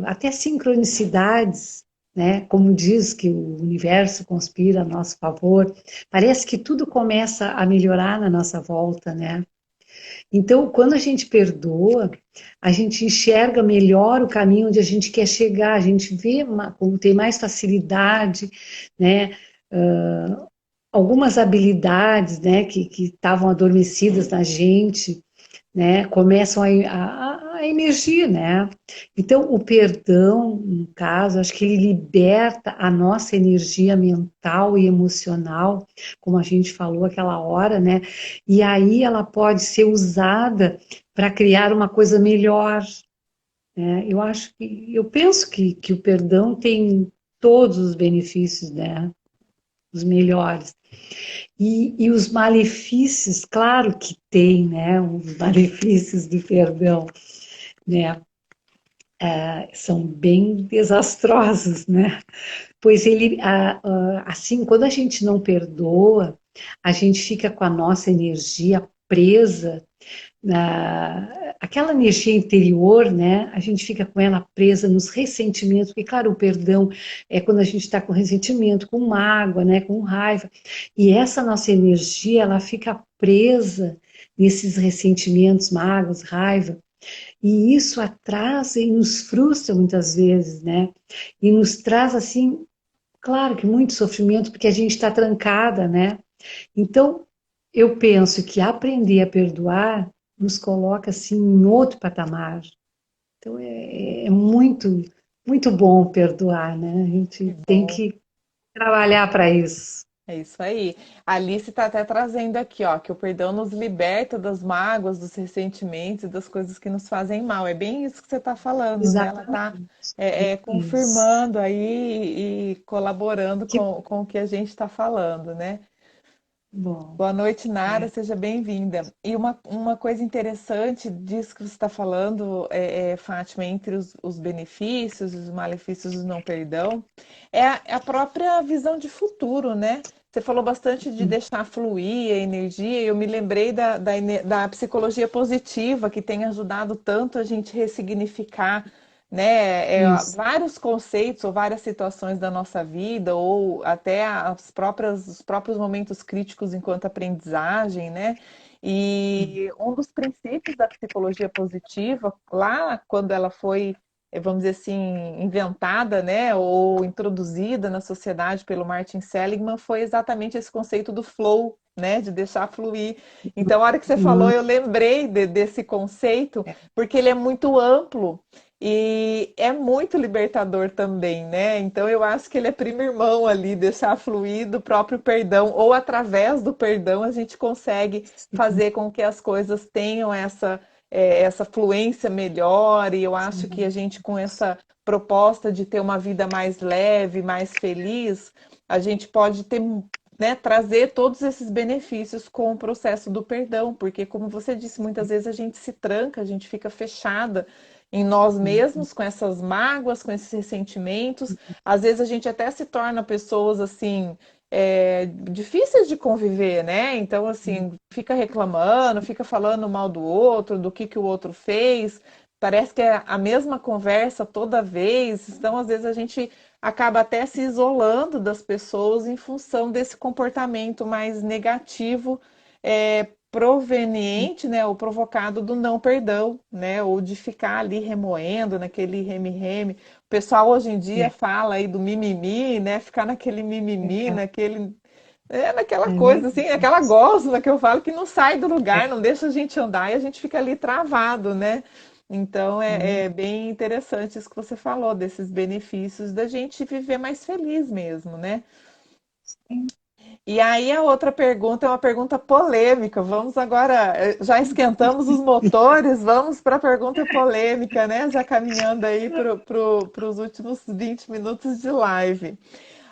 até sincronicidades, né? Como diz que o universo conspira a nosso favor, parece que tudo começa a melhorar na nossa volta, né? Então, quando a gente perdoa, a gente enxerga melhor o caminho onde a gente quer chegar, a gente vê como tem mais facilidade, né? Uh, algumas habilidades, né, que estavam adormecidas na gente, né, começam a emergir, né? Então, o perdão, no caso, acho que ele liberta a nossa energia mental e emocional, como a gente falou aquela hora, né? E aí ela pode ser usada para criar uma coisa melhor, né? Eu penso que o perdão tem todos os benefícios, né? Os melhores. E os malefícios, claro que tem, né? Os malefícios do perdão, né? São bem desastrosos, né? Pois ele, assim, quando a gente não perdoa, a gente fica com a nossa energia presa aquela energia interior, né? A gente fica com ela presa nos ressentimentos, porque, claro, o perdão é quando a gente está com ressentimento, com mágoa, né? Com raiva. E essa nossa energia, ela fica presa nesses ressentimentos, mágoas, raiva. E isso atrasa e nos frustra muitas vezes, né? E nos traz, assim, claro que muito sofrimento, porque a gente está trancada, né? Então, eu penso que aprender a perdoar nos coloca assim em outro patamar. Então é muito. muito bom perdoar, né? A Que gente tem bom. que trabalhar para isso. É isso aí. A Alice está até trazendo aqui, ó, que o perdão nos liberta das mágoas, dos ressentimentos e das coisas que nos fazem mal. É bem isso que você está falando, né? Ela está Exatamente. Isso. confirmando aí e colaborando Que com o que a gente está falando, né? bom. Boa noite, Nara, É, seja bem-vinda. E uma coisa interessante disso que você está falando, Fátima, entre os benefícios e os malefícios do não perdão, é a própria visão de futuro, né? Você falou bastante de deixar fluir a energia, e eu me lembrei da psicologia positiva, que tem ajudado tanto a gente ressignificar, né, isso. vários conceitos ou várias situações da nossa vida, ou até os próprios momentos críticos enquanto aprendizagem, né? E um dos princípios da psicologia positiva, lá quando ela foi, vamos dizer assim, inventada, né, ou introduzida na sociedade pelo Martin Seligman, foi exatamente esse conceito do flow, né, de deixar fluir. Então, a hora que você falou, Hum, eu lembrei desse conceito, é, porque ele é muito amplo. E é muito libertador também, né? Então eu acho que ele é primo irmão ali, deixar fluir do próprio perdão, ou através do perdão a gente consegue sim, fazer com que as coisas tenham essa fluência melhor. E eu acho que a sim, gente, com essa proposta de ter uma vida mais leve, mais feliz, a gente pode ter, né, trazer todos esses benefícios com o processo do perdão, porque, como você disse, muitas vezes a gente se tranca, a gente fica fechada em nós sim, mesmos, com essas mágoas, com esses ressentimentos. Às vezes a gente até se torna pessoas assim, difíceis de conviver, né? Então, assim, fica reclamando, fica falando mal do outro, do que o outro fez. Parece que é a mesma conversa toda vez. Então, às vezes, a gente acaba até se isolando das pessoas em função desse comportamento mais negativo, proveniente, né, ou provocado do não perdão, né, ou de ficar ali remoendo naquele reme-reme. O pessoal hoje em dia é, fala aí do mimimi, né, ficar naquele mimimi, é, naquela é coisa assim, verdade. aquela gosma que eu falo que não sai do É, lugar, não deixa a gente andar e a gente fica ali travado, né? Então é, é bem interessante isso que você falou, desses benefícios da gente viver mais feliz mesmo, né? sim. E aí a outra pergunta é uma pergunta polêmica. Vamos agora, já esquentamos os motores, vamos para a pergunta polêmica, né? Já caminhando aí para os últimos 20 minutos de live.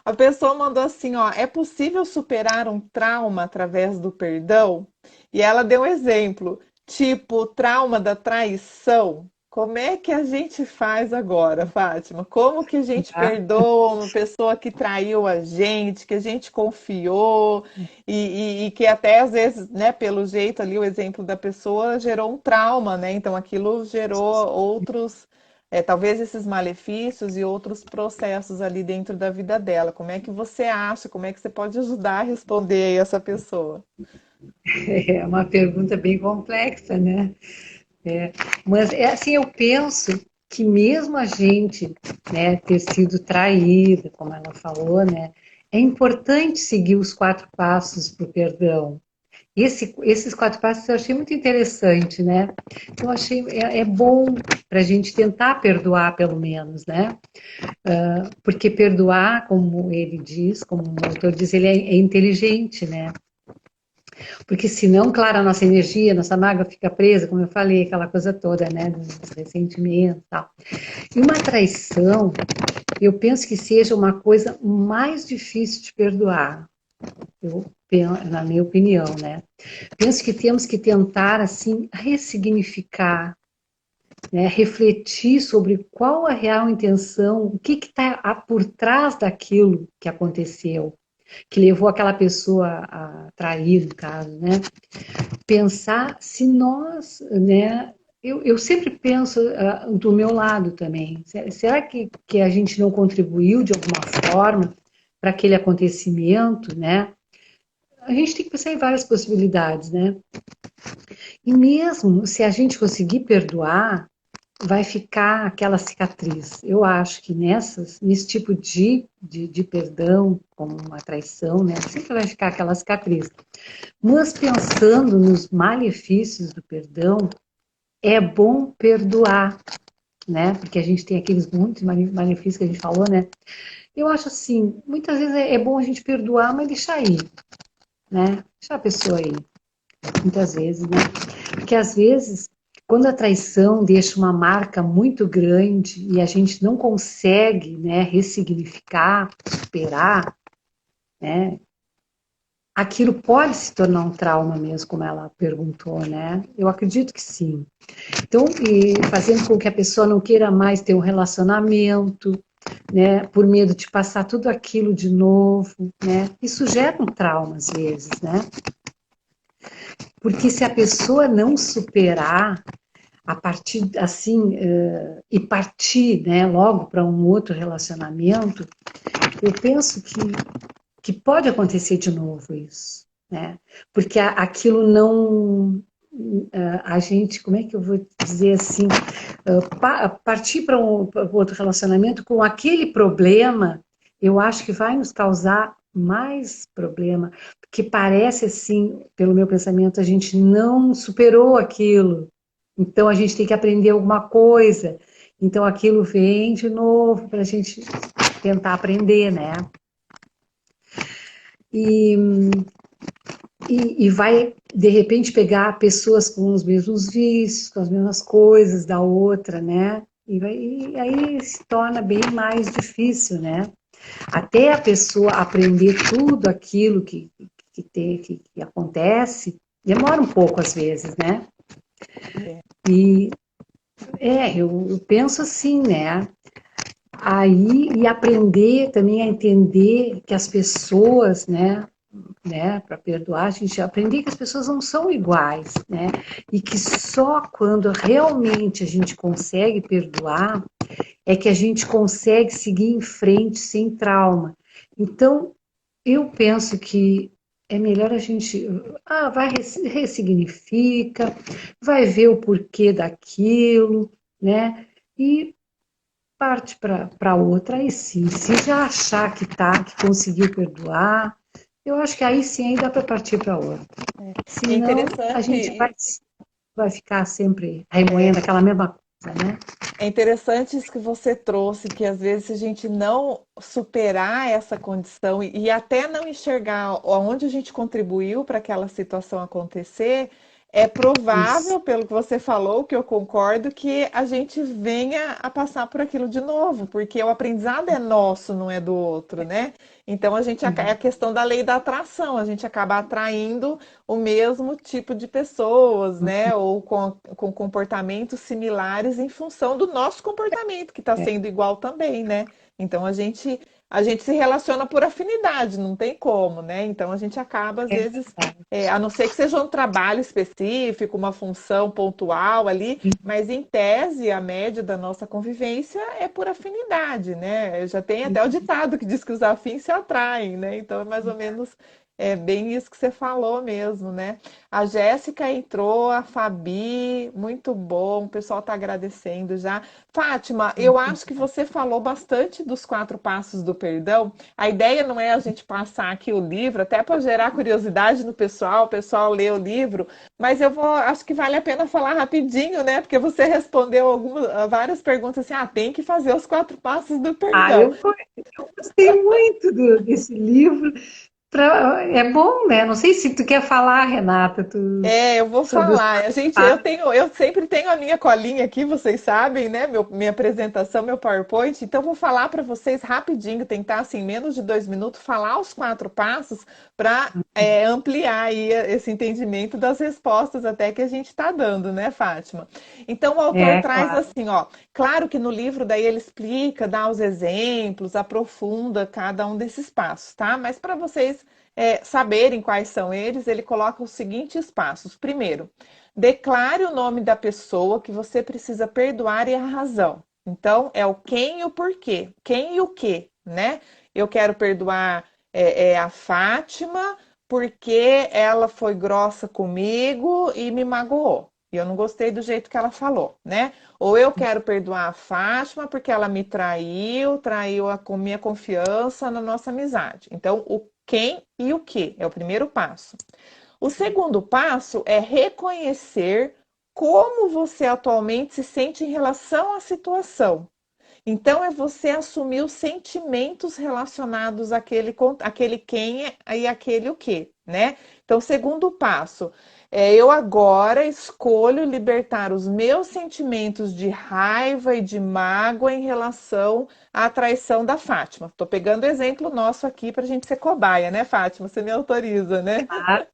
A pessoa mandou assim, ó, é possível superar um trauma através do perdão? E ela deu um exemplo, tipo o trauma da traição. Como é que a gente faz agora, Fátima? Como que a gente Tá? perdoa uma pessoa que traiu a gente, que a gente confiou e que até às vezes, né, pelo jeito ali, o exemplo da pessoa gerou um trauma, né? Então aquilo gerou outros, talvez esses malefícios e outros processos ali dentro da vida dela. Como é que você acha? Como é que você pode ajudar a responder aí essa pessoa? É uma pergunta bem complexa, né? É, mas é assim, eu penso que mesmo a gente, né, ter sido traída, como ela falou, né, é importante seguir os 4 passos para o perdão. Esses 4 passos eu achei muito interessante, né? Eu achei é bom para a gente tentar perdoar, pelo menos, né? Porque perdoar, como ele diz, como o autor diz, ele é inteligente, né? Porque senão, claro, a nossa energia, a nossa mágoa fica presa, como eu falei, aquela coisa toda, né? Dos ressentimentos e tal. E uma traição, eu penso que seja uma coisa mais difícil de perdoar. Eu, na minha opinião, né? Penso que temos que tentar, assim, ressignificar, né? Refletir sobre qual a real intenção, o que está por trás daquilo que aconteceu, que levou aquela pessoa a trair, no caso, né? Pensar se nós, né? Eu sempre penso do meu lado também. Será que a gente não contribuiu de alguma forma para aquele acontecimento, né? A gente tem que pensar em várias possibilidades, né? E mesmo se a gente conseguir perdoar, vai ficar aquela cicatriz. Eu acho que nesse tipo de perdão, como uma traição, né? Sempre vai ficar aquela cicatriz. Mas pensando nos malefícios do perdão, é bom perdoar, né? Porque a gente tem aqueles muitos malefícios que a gente falou, né? Eu acho assim, muitas vezes é bom a gente perdoar, mas deixar ir, né? Deixar a pessoa ir, muitas vezes, né? Porque às vezes, quando a traição deixa uma marca muito grande e a gente não consegue, né, ressignificar, superar, né? Aquilo pode se tornar um trauma mesmo, como ela perguntou, né? Eu acredito que sim. Então, e fazendo com que a pessoa não queira mais ter um relacionamento, né? Por medo de passar tudo aquilo de novo, né? Isso gera um trauma às vezes, né? Porque se a pessoa não superar a partir assim e partir, né, logo para um outro relacionamento, eu penso que pode acontecer de novo isso, né? Porque aquilo não a gente, como é que eu vou dizer assim, partir para um outro relacionamento com aquele problema, eu acho que vai nos causar mais problema, porque parece assim, pelo meu pensamento, a gente não superou aquilo, então a gente tem que aprender alguma coisa, então aquilo vem de novo para a gente tentar aprender, né? E, e vai, de repente, pegar pessoas com os mesmos vícios, com as mesmas coisas da outra, né? E aí se torna bem mais difícil, né? Até a pessoa aprender tudo aquilo que acontece, demora um pouco às vezes, né? É. E eu penso assim, né? Aí e aprender também a entender que as pessoas, né, para perdoar, a gente aprender que as pessoas não são iguais, né? E que só quando realmente a gente consegue perdoar é que a gente consegue seguir em frente sem trauma. Então, eu penso que é melhor a gente vai ressignifica, vai ver o porquê daquilo, né? E parte para outra, aí sim, se já achar que conseguiu perdoar, eu acho que aí sim aí dá para partir para outra. É Senão, a gente interessante. vai ficar sempre remoendo aquela mesma coisa, né? É interessante isso que você trouxe, que às vezes se a gente não superar essa condição e até não enxergar onde a gente contribuiu para aquela situação acontecer, é Isso. provável, pelo que você falou, que eu concordo, que a gente venha a passar por aquilo de novo, porque o aprendizado é nosso, não é do outro, né? Então é a questão da lei da atração, a gente acaba atraindo o mesmo tipo de pessoas, né? Ou com comportamentos similares em função do nosso comportamento, que está É, sendo igual também, né? Então a gente se relaciona por afinidade, não tem como, né? Então a gente acaba, às é vezes, a não ser que seja um trabalho específico, uma função pontual ali, mas em tese, a média da nossa convivência é por afinidade, né? Já tem até o ditado que diz que os afins se atraem, né? Então é mais ou menos bem isso que você falou mesmo, né? A Jéssica entrou, a Fabi, muito bom, o pessoal está agradecendo já. Fátima, eu acho que você falou bastante dos 4 passos do perdão. A ideia não é a gente passar aqui o livro, até para gerar curiosidade no pessoal, o pessoal lê o livro, mas acho que vale a pena falar rapidinho, né? Porque você respondeu várias perguntas assim, tem que fazer os 4 passos do perdão. eu gostei muito desse livro. É bom, né? Não sei se tu quer falar, Renata, Eu vou sobre os falar. Eu sempre tenho a minha colinha aqui, vocês sabem, né? Minha apresentação, meu PowerPoint. Então, vou falar para vocês rapidinho, tentar, assim, menos de 2 minutos, falar os 4 passos para ampliar aí esse entendimento das respostas até que a gente está dando, né, Fátima? Então, o autor traz claro. assim, ó. Claro que no livro daí ele explica, dá os exemplos, aprofunda cada um desses passos, tá? Mas para vocês saberem quais são eles, ele coloca os seguintes passos. Primeiro, declare o nome da pessoa que você precisa perdoar e a razão. Então, é o quem e o porquê. Quem e o que, né? Eu quero perdoar a Fátima porque ela foi grossa comigo e me magoou. E eu não gostei do jeito que ela falou, né? Ou eu quero perdoar a Fátima porque ela me traiu a minha confiança na nossa amizade. Então, o quem e o que é o primeiro passo. O segundo passo é reconhecer como você atualmente se sente em relação à situação. Então, é você assumir os sentimentos relacionados àquele quem e àquele o quê, né? Então, segundo passo, eu agora escolho libertar os meus sentimentos de raiva e de mágoa em relação à traição da Fátima. Estou pegando exemplo nosso aqui para a gente ser cobaia, né, Fátima? Você me autoriza, né? Claro.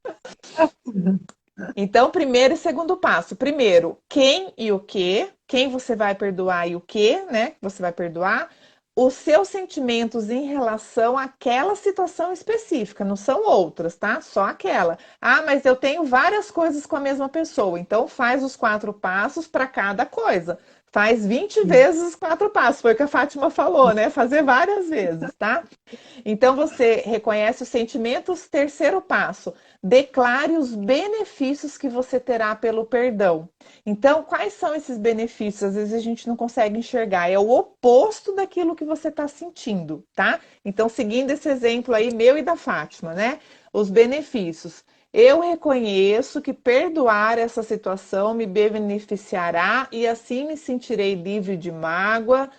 Então, primeiro e segundo passo. Primeiro, quem e o que, quem você vai perdoar e o que, né? Você vai perdoar. Os seus sentimentos em relação àquela situação específica, não são outras, tá? Só aquela. Ah, mas eu tenho várias coisas com a mesma pessoa. Então, faz os 4 passos para cada coisa. Faz 20 vezes os 4 passos, foi o que a Fátima falou, né? Fazer várias vezes, tá? Então você reconhece os sentimentos. Terceiro passo, declare os benefícios que você terá pelo perdão. Então, quais são esses benefícios? Às vezes a gente não consegue enxergar, é o oposto daquilo que você está sentindo, tá? Então, seguindo esse exemplo aí, meu e da Fátima, né? Os benefícios. Eu reconheço que perdoar essa situação me beneficiará e assim me sentirei livre de mágoa,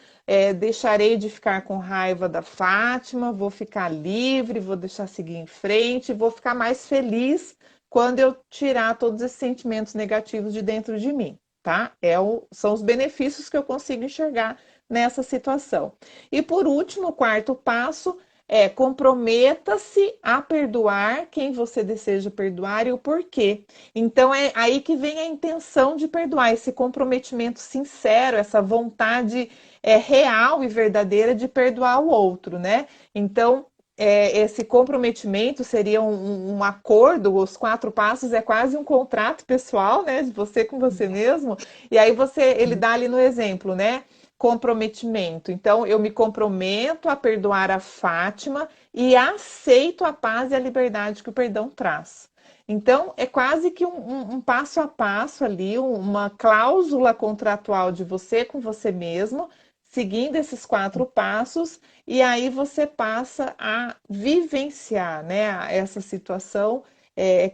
deixarei de ficar com raiva da Fátima, vou ficar livre, vou deixar seguir em frente, vou ficar mais feliz quando eu tirar todos esses sentimentos negativos de dentro de mim, tá? São os benefícios que eu consigo enxergar nessa situação. E por último, o quarto passo é comprometa-se a perdoar quem você deseja perdoar e o porquê. Então é aí que vem a intenção de perdoar, esse comprometimento sincero, essa vontade real e verdadeira de perdoar o outro, né? Então esse comprometimento seria um acordo, os 4 passos é quase um contrato pessoal, né? De você com você mesmo. E aí ele dá ali no exemplo, né? Comprometimento. Então, eu me comprometo a perdoar a Fátima e aceito a paz e a liberdade que o perdão traz. Então, é quase que um passo a passo ali, uma cláusula contratual de você com você mesmo, seguindo esses 4 passos, e aí você passa a vivenciar, né, essa situação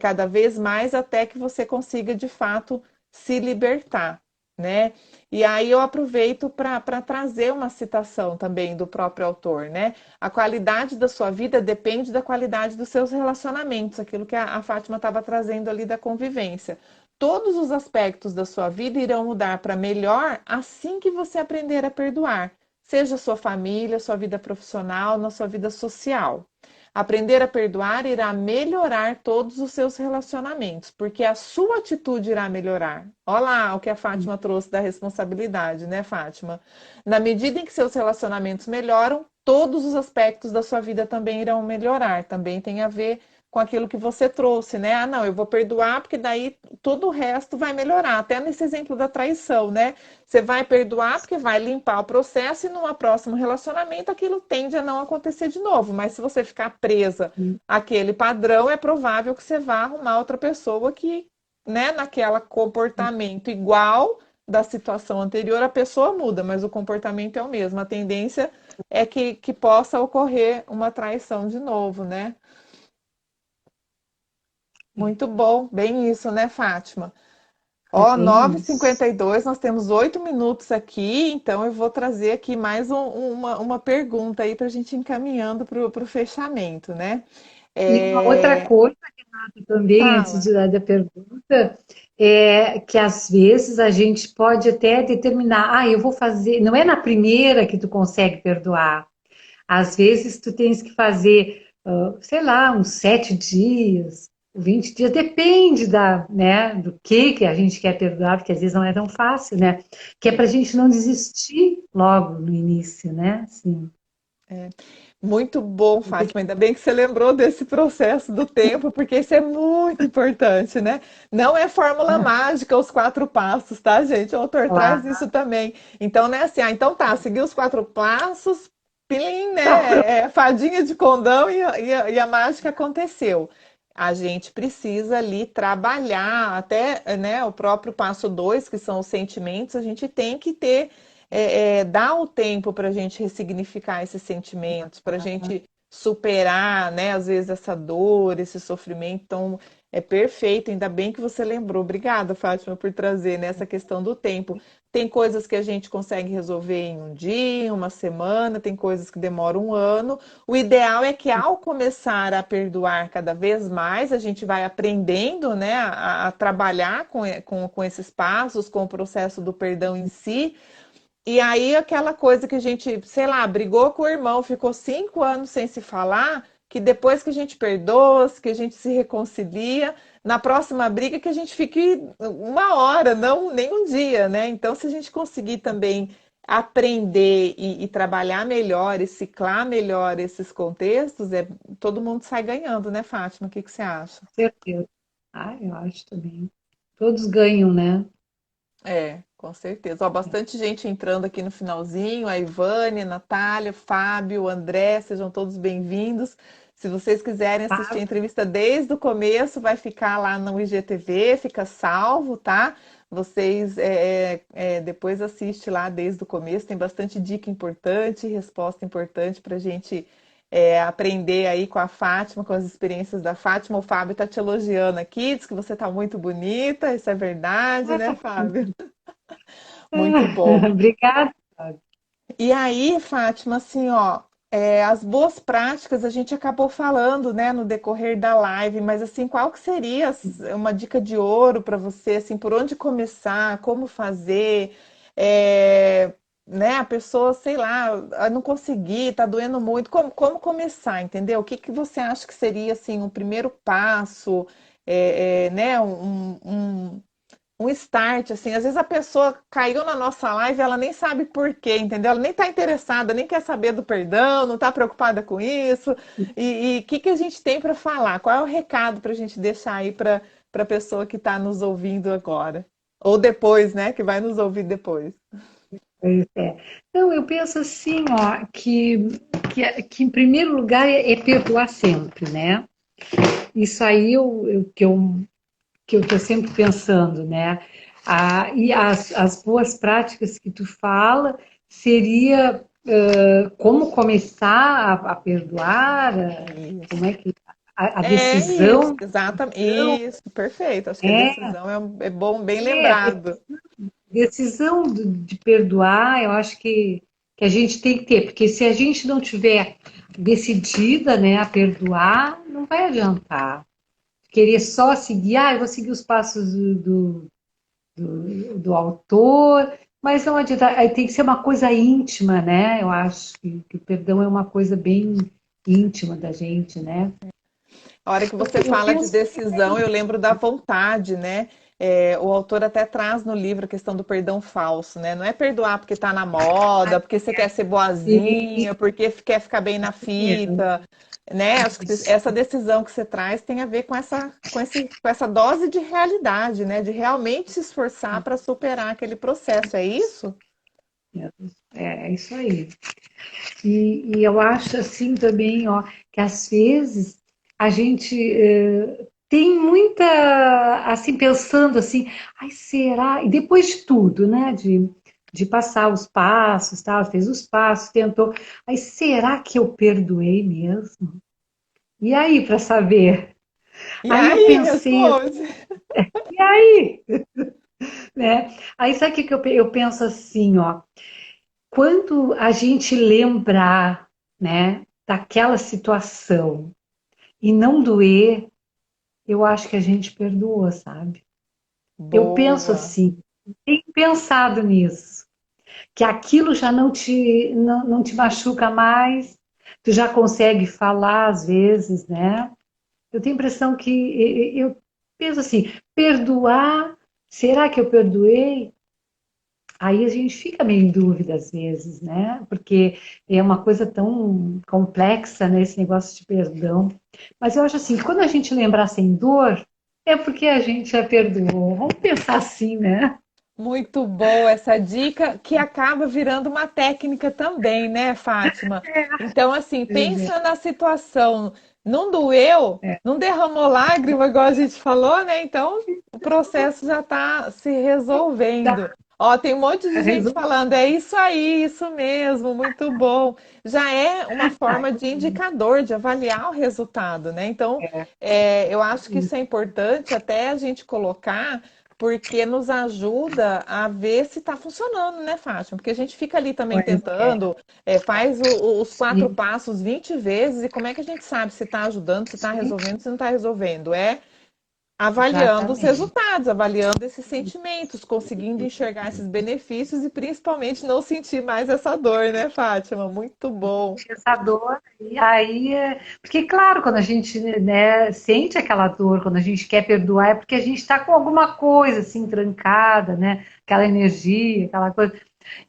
cada vez mais até que você consiga de fato se libertar, né? E aí eu aproveito para trazer uma citação também do próprio autor, né? A qualidade da sua vida depende da qualidade dos seus relacionamentos, aquilo que a Fátima estava trazendo ali da convivência. Todos os aspectos da sua vida irão mudar para melhor assim que você aprender a perdoar, seja sua família, sua vida profissional, na sua vida social. Aprender a perdoar irá melhorar todos os seus relacionamentos, porque a sua atitude irá melhorar. Olha lá o que a Fátima trouxe da responsabilidade, né, Fátima? Na medida em que seus relacionamentos melhoram, todos os aspectos da sua vida também irão melhorar. Também tem a ver com aquilo que você trouxe, né? Ah, não, eu vou perdoar porque daí todo o resto vai melhorar. Até nesse exemplo da traição, né? Você vai perdoar porque vai limpar o processo e num próximo relacionamento aquilo tende a não acontecer de novo. Mas se você ficar presa àquele padrão, é provável que você vá arrumar outra pessoa que, né, naquela comportamento igual da situação anterior, a pessoa muda, mas o comportamento é o mesmo. A tendência é que possa ocorrer uma traição de novo, né? Muito bom, bem isso, né, Fátima? É Ó, bem nove h isso. 52 nós temos 8 minutos aqui, então eu vou trazer aqui mais uma pergunta aí para a gente ir encaminhando para o fechamento, né? E uma outra É, coisa também, antes fala. de dar a pergunta, é que às vezes a gente pode até determinar, eu vou fazer, não é na primeira que tu consegue perdoar. Às vezes tu tens que fazer, sei lá, uns 7 dias, 20 dias, depende né, do que a gente quer perdoar, porque às vezes não é tão fácil, né? Que é para a gente não desistir logo no início, né? Assim, Muito bom, porque Fátima. Ainda bem que você lembrou desse processo do tempo, porque isso é muito importante, né? Não é fórmula mágica os 4 passos, tá, gente? O autor traz lá, isso também. Então, não é assim, então tá, seguir os 4 passos, pilim, né? Fadinha de condão e a mágica aconteceu. A gente precisa ali trabalhar até, né, o próprio passo 2, que são os sentimentos, a gente tem que ter, dar o tempo para a gente ressignificar esses sentimentos, para a gente superar, né, às vezes essa dor, esse sofrimento. Então, é perfeito, ainda bem que você lembrou. Obrigada, Fátima, por trazer nessa questão do tempo. Tem coisas que a gente consegue resolver em um dia, em uma semana, tem coisas que demoram um ano. O ideal é que ao começar a perdoar cada vez mais, a gente vai aprendendo, né, a trabalhar com esses passos, com o processo do perdão em si. E aí aquela coisa que a gente, sei lá, brigou com o irmão, ficou 5 anos sem se falar, que depois que a gente perdoa, que a gente se reconcilia, na próxima briga que a gente fique uma hora, não nem um dia, né? Então, se a gente conseguir também aprender e trabalhar melhor e ciclar melhor esses contextos, todo mundo sai ganhando, né, Fátima? O que que você acha? certeza. Ah, eu acho também. Todos ganham, né? Com certeza. Ó, bastante gente entrando aqui no finalzinho. A Ivane, a Natália, Fábio, o André, sejam todos bem-vindos. Se vocês quiserem assistir a Tá? entrevista desde o começo, vai ficar lá no IGTV, fica salvo, tá? Vocês depois assiste lá desde o começo, tem bastante dica importante, resposta importante para a gente aprender aí com a Fátima, com as experiências da Fátima. O Fábio está te elogiando aqui, diz que você está muito bonita, isso é verdade, né, Fábio? Muito bom. Obrigada. E aí, Fátima, assim, ó, as boas práticas a gente acabou falando, né, no decorrer da live, mas assim, qual que seria uma dica de ouro para você, assim, por onde começar, como fazer, é, né, a pessoa, sei lá, não conseguir, tá doendo muito, como começar, entendeu? O que que você acha que seria, assim, um primeiro passo, né, um start, assim, às vezes a pessoa caiu na nossa live, ela nem sabe por quê, entendeu? Ela nem está interessada, nem quer saber do perdão, não está preocupada com isso. E o que que a gente tem para falar? Qual é o recado para a gente deixar aí para a pessoa que está nos ouvindo agora? Ou depois, né? Que vai nos ouvir depois. Pois é. Então, eu penso assim, ó, que em primeiro lugar é perdoar sempre, né? Isso aí que eu estou sempre pensando, né? E as boas práticas que tu fala seria como começar a perdoar, Isso. como é que a É isso, decisão, exatamente. Isso, perfeito. Acho que a é, decisão é bom, bem é, lembrado. decisão de perdoar, eu acho que a gente tem que ter, porque se a gente não tiver decidida, né, a perdoar, não vai adiantar. Querer só seguir, eu vou seguir os passos do autor, mas não adianta, aí tem que ser uma coisa íntima, né? Eu acho que o perdão é uma coisa bem íntima da gente, né? A hora que você Eu fala de penso decisão, eu lembro da vontade, né? O autor até traz no livro a questão do perdão falso, né? Não é perdoar porque tá na moda, porque você quer ser que boazinha, porque quer ficar bem na fita, né? Acho que essa decisão que você traz tem a ver com essa dose de realidade, né? De realmente se esforçar para superar aquele processo, é isso? é isso aí. E eu acho assim também, ó, que às vezes a gente tem muita, assim, pensando assim, ai, será? E depois de tudo, né, de passar os passos, tal, fez os passos, tentou, ai, será que eu perdoei mesmo? E aí, para saber? E Aí eu aí, pensei, responde. e aí? Né? Aí sabe o que eu penso assim, ó, quando a gente lembrar, né, daquela situação e não doer, eu acho que a gente perdoa, sabe? Eu penso Boa. assim, tenho pensado nisso, que aquilo já não te machuca mais, tu já consegue falar às vezes, né? Eu tenho a impressão que eu penso assim, perdoar, será que eu perdoei? Aí a gente fica meio em dúvida às vezes, né? Porque é uma coisa tão complexa, né? Esse negócio de perdão. Mas eu acho assim, quando a gente lembrar sem dor, é porque a gente já perdoou. Vamos pensar assim, né? Muito boa essa dica, que acaba virando uma técnica também, né, Fátima? Então, assim, pensa na situação, não doeu, É, não derramou lágrima, igual a gente falou, né? Então, o processo já está se resolvendo. Ó, tem um monte de gente Resumo, falando, é isso aí, isso mesmo, muito bom. Já é uma ah, forma de indicador, de avaliar o resultado, né? Então, é, eu acho que isso é importante até a gente colocar, porque nos ajuda a ver se está funcionando, né, Fátima? Porque a gente fica ali também pois é, tentando, faz os quatro sim, passos 20 vezes, e como é que a gente sabe se está ajudando, se está sim, resolvendo, se não está resolvendo? É avaliando os exatamente. resultados, avaliando esses sentimentos, conseguindo enxergar esses benefícios e principalmente não sentir mais essa dor, né, Fátima? Muito bom. Essa dor, e aí, porque claro, quando a gente, né, sente aquela dor, quando a gente quer perdoar, é porque a gente está com alguma coisa assim trancada, né? Aquela energia, aquela coisa.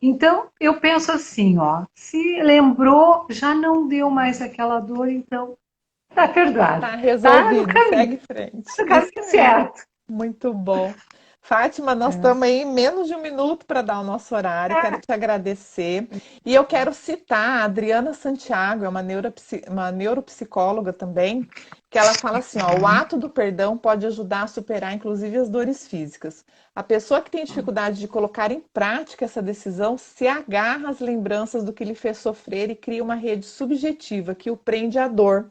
Então, eu penso assim, ó, se lembrou, já não deu mais aquela dor, então tá perdoado. Tá Tá no resolvido, caminho, segue em frente. tá no Isso caminho aí. certo. Muito bom. Fátima, nós É. estamos aí em menos de um minuto para dar o nosso horário. Quero te agradecer. E eu quero citar a Adriana Santiago, é uma neuropsicóloga também, que ela fala assim, ó, o ato do perdão pode ajudar a superar, inclusive, as dores físicas. A pessoa que tem dificuldade de colocar em prática essa decisão se agarra às lembranças do que lhe fez sofrer e cria uma rede subjetiva que o prende à dor.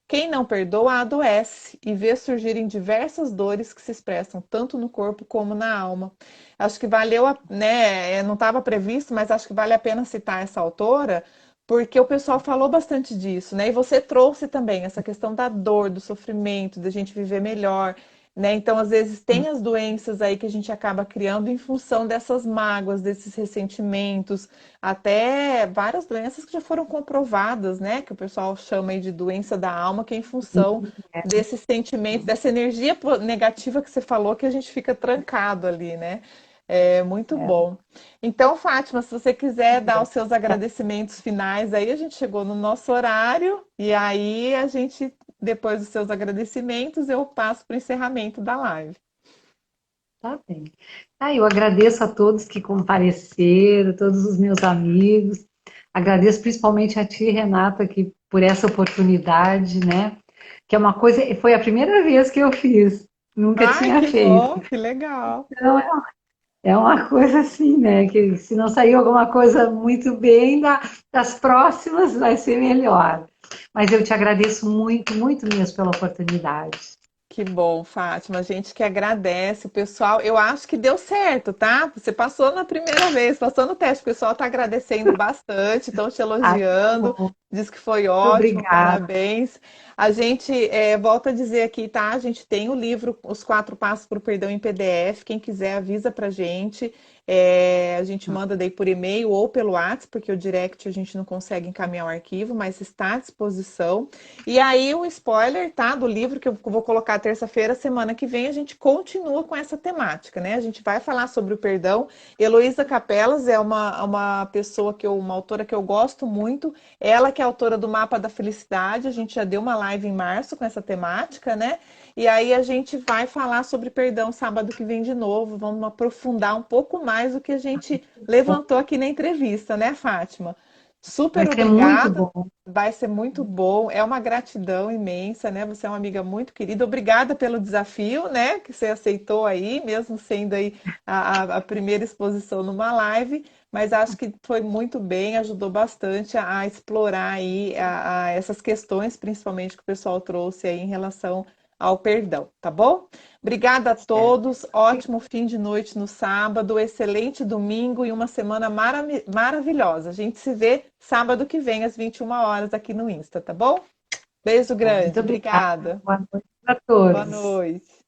Quem não perdoa adoece e vê surgirem diversas dores que se expressam tanto no corpo como na alma. Acho que valeu, né? Não estava previsto, mas acho que vale a pena citar essa autora, porque o pessoal falou bastante disso, né? E você trouxe também essa questão da dor, do sofrimento, da gente viver melhor, né? Então, às vezes, tem as doenças aí que a gente acaba criando em função dessas mágoas, desses ressentimentos, até várias doenças que já foram comprovadas, né? Que o pessoal chama aí de doença da alma, que é em função desses sentimentos, dessa energia negativa que você falou, que a gente fica trancado ali, né? É muito É, bom. Então, Fátima, se você quiser dar os seus tá, agradecimentos finais, aí a gente chegou no nosso horário, e aí a gente, depois dos seus agradecimentos, eu passo para o encerramento da live. tá bem. Ah, eu agradeço a todos que compareceram, todos os meus amigos. Agradeço principalmente a ti, Renata, que por essa oportunidade, né? Que é uma coisa, foi a primeira vez que eu fiz, nunca Ai, tinha que feito. bom, que legal. Então é uma coisa assim, né? Que se não sair alguma coisa muito bem, das próximas vai ser melhor. Mas eu te agradeço muito, muito mesmo pela oportunidade. Que bom, Fátima. A gente que agradece o pessoal. Eu acho que deu certo, tá? Você passou na primeira vez, passou no teste. O pessoal está agradecendo bastante, estão te Ah, que elogiando. bom. Diz que foi Muito ótimo, obrigada. parabéns. A gente volta a dizer aqui, tá? A gente tem o livro Os Quatro Passos para o Perdão em PDF. Quem quiser avisa pra gente. A gente manda daí por e-mail ou pelo WhatsApp, porque o direct a gente não consegue encaminhar o arquivo, mas está à disposição. E aí, o spoiler, tá? Do livro que eu vou colocar terça-feira, semana que vem, a gente continua com essa temática, né? A gente vai falar sobre o perdão. Heloísa Capelas é uma pessoa uma autora que eu gosto muito. Ela que é autora do Mapa da Felicidade. A gente já deu uma live em março com essa temática, né? E aí a gente vai falar sobre perdão sábado que vem de novo. Vamos aprofundar um pouco mais o que a gente levantou aqui na entrevista, né, Fátima? Vai Super ser muito obrigada. bom. Vai ser muito bom. É uma gratidão imensa, né? Você é uma amiga muito querida. Obrigada pelo desafio, né? Que você aceitou aí, mesmo sendo aí a primeira exposição numa live. Mas acho que foi muito bem, ajudou bastante a explorar aí essas questões, principalmente que o pessoal trouxe aí em relação ao perdão, tá bom? Obrigada a Certo. todos. Ótimo fim de noite no sábado, excelente domingo e uma semana maravilhosa. A gente se vê sábado que vem, às 21 horas, aqui no Insta, tá bom? Beijo Bom, muito grande, obrigada. obrigada. Boa noite para Boa todos. noite.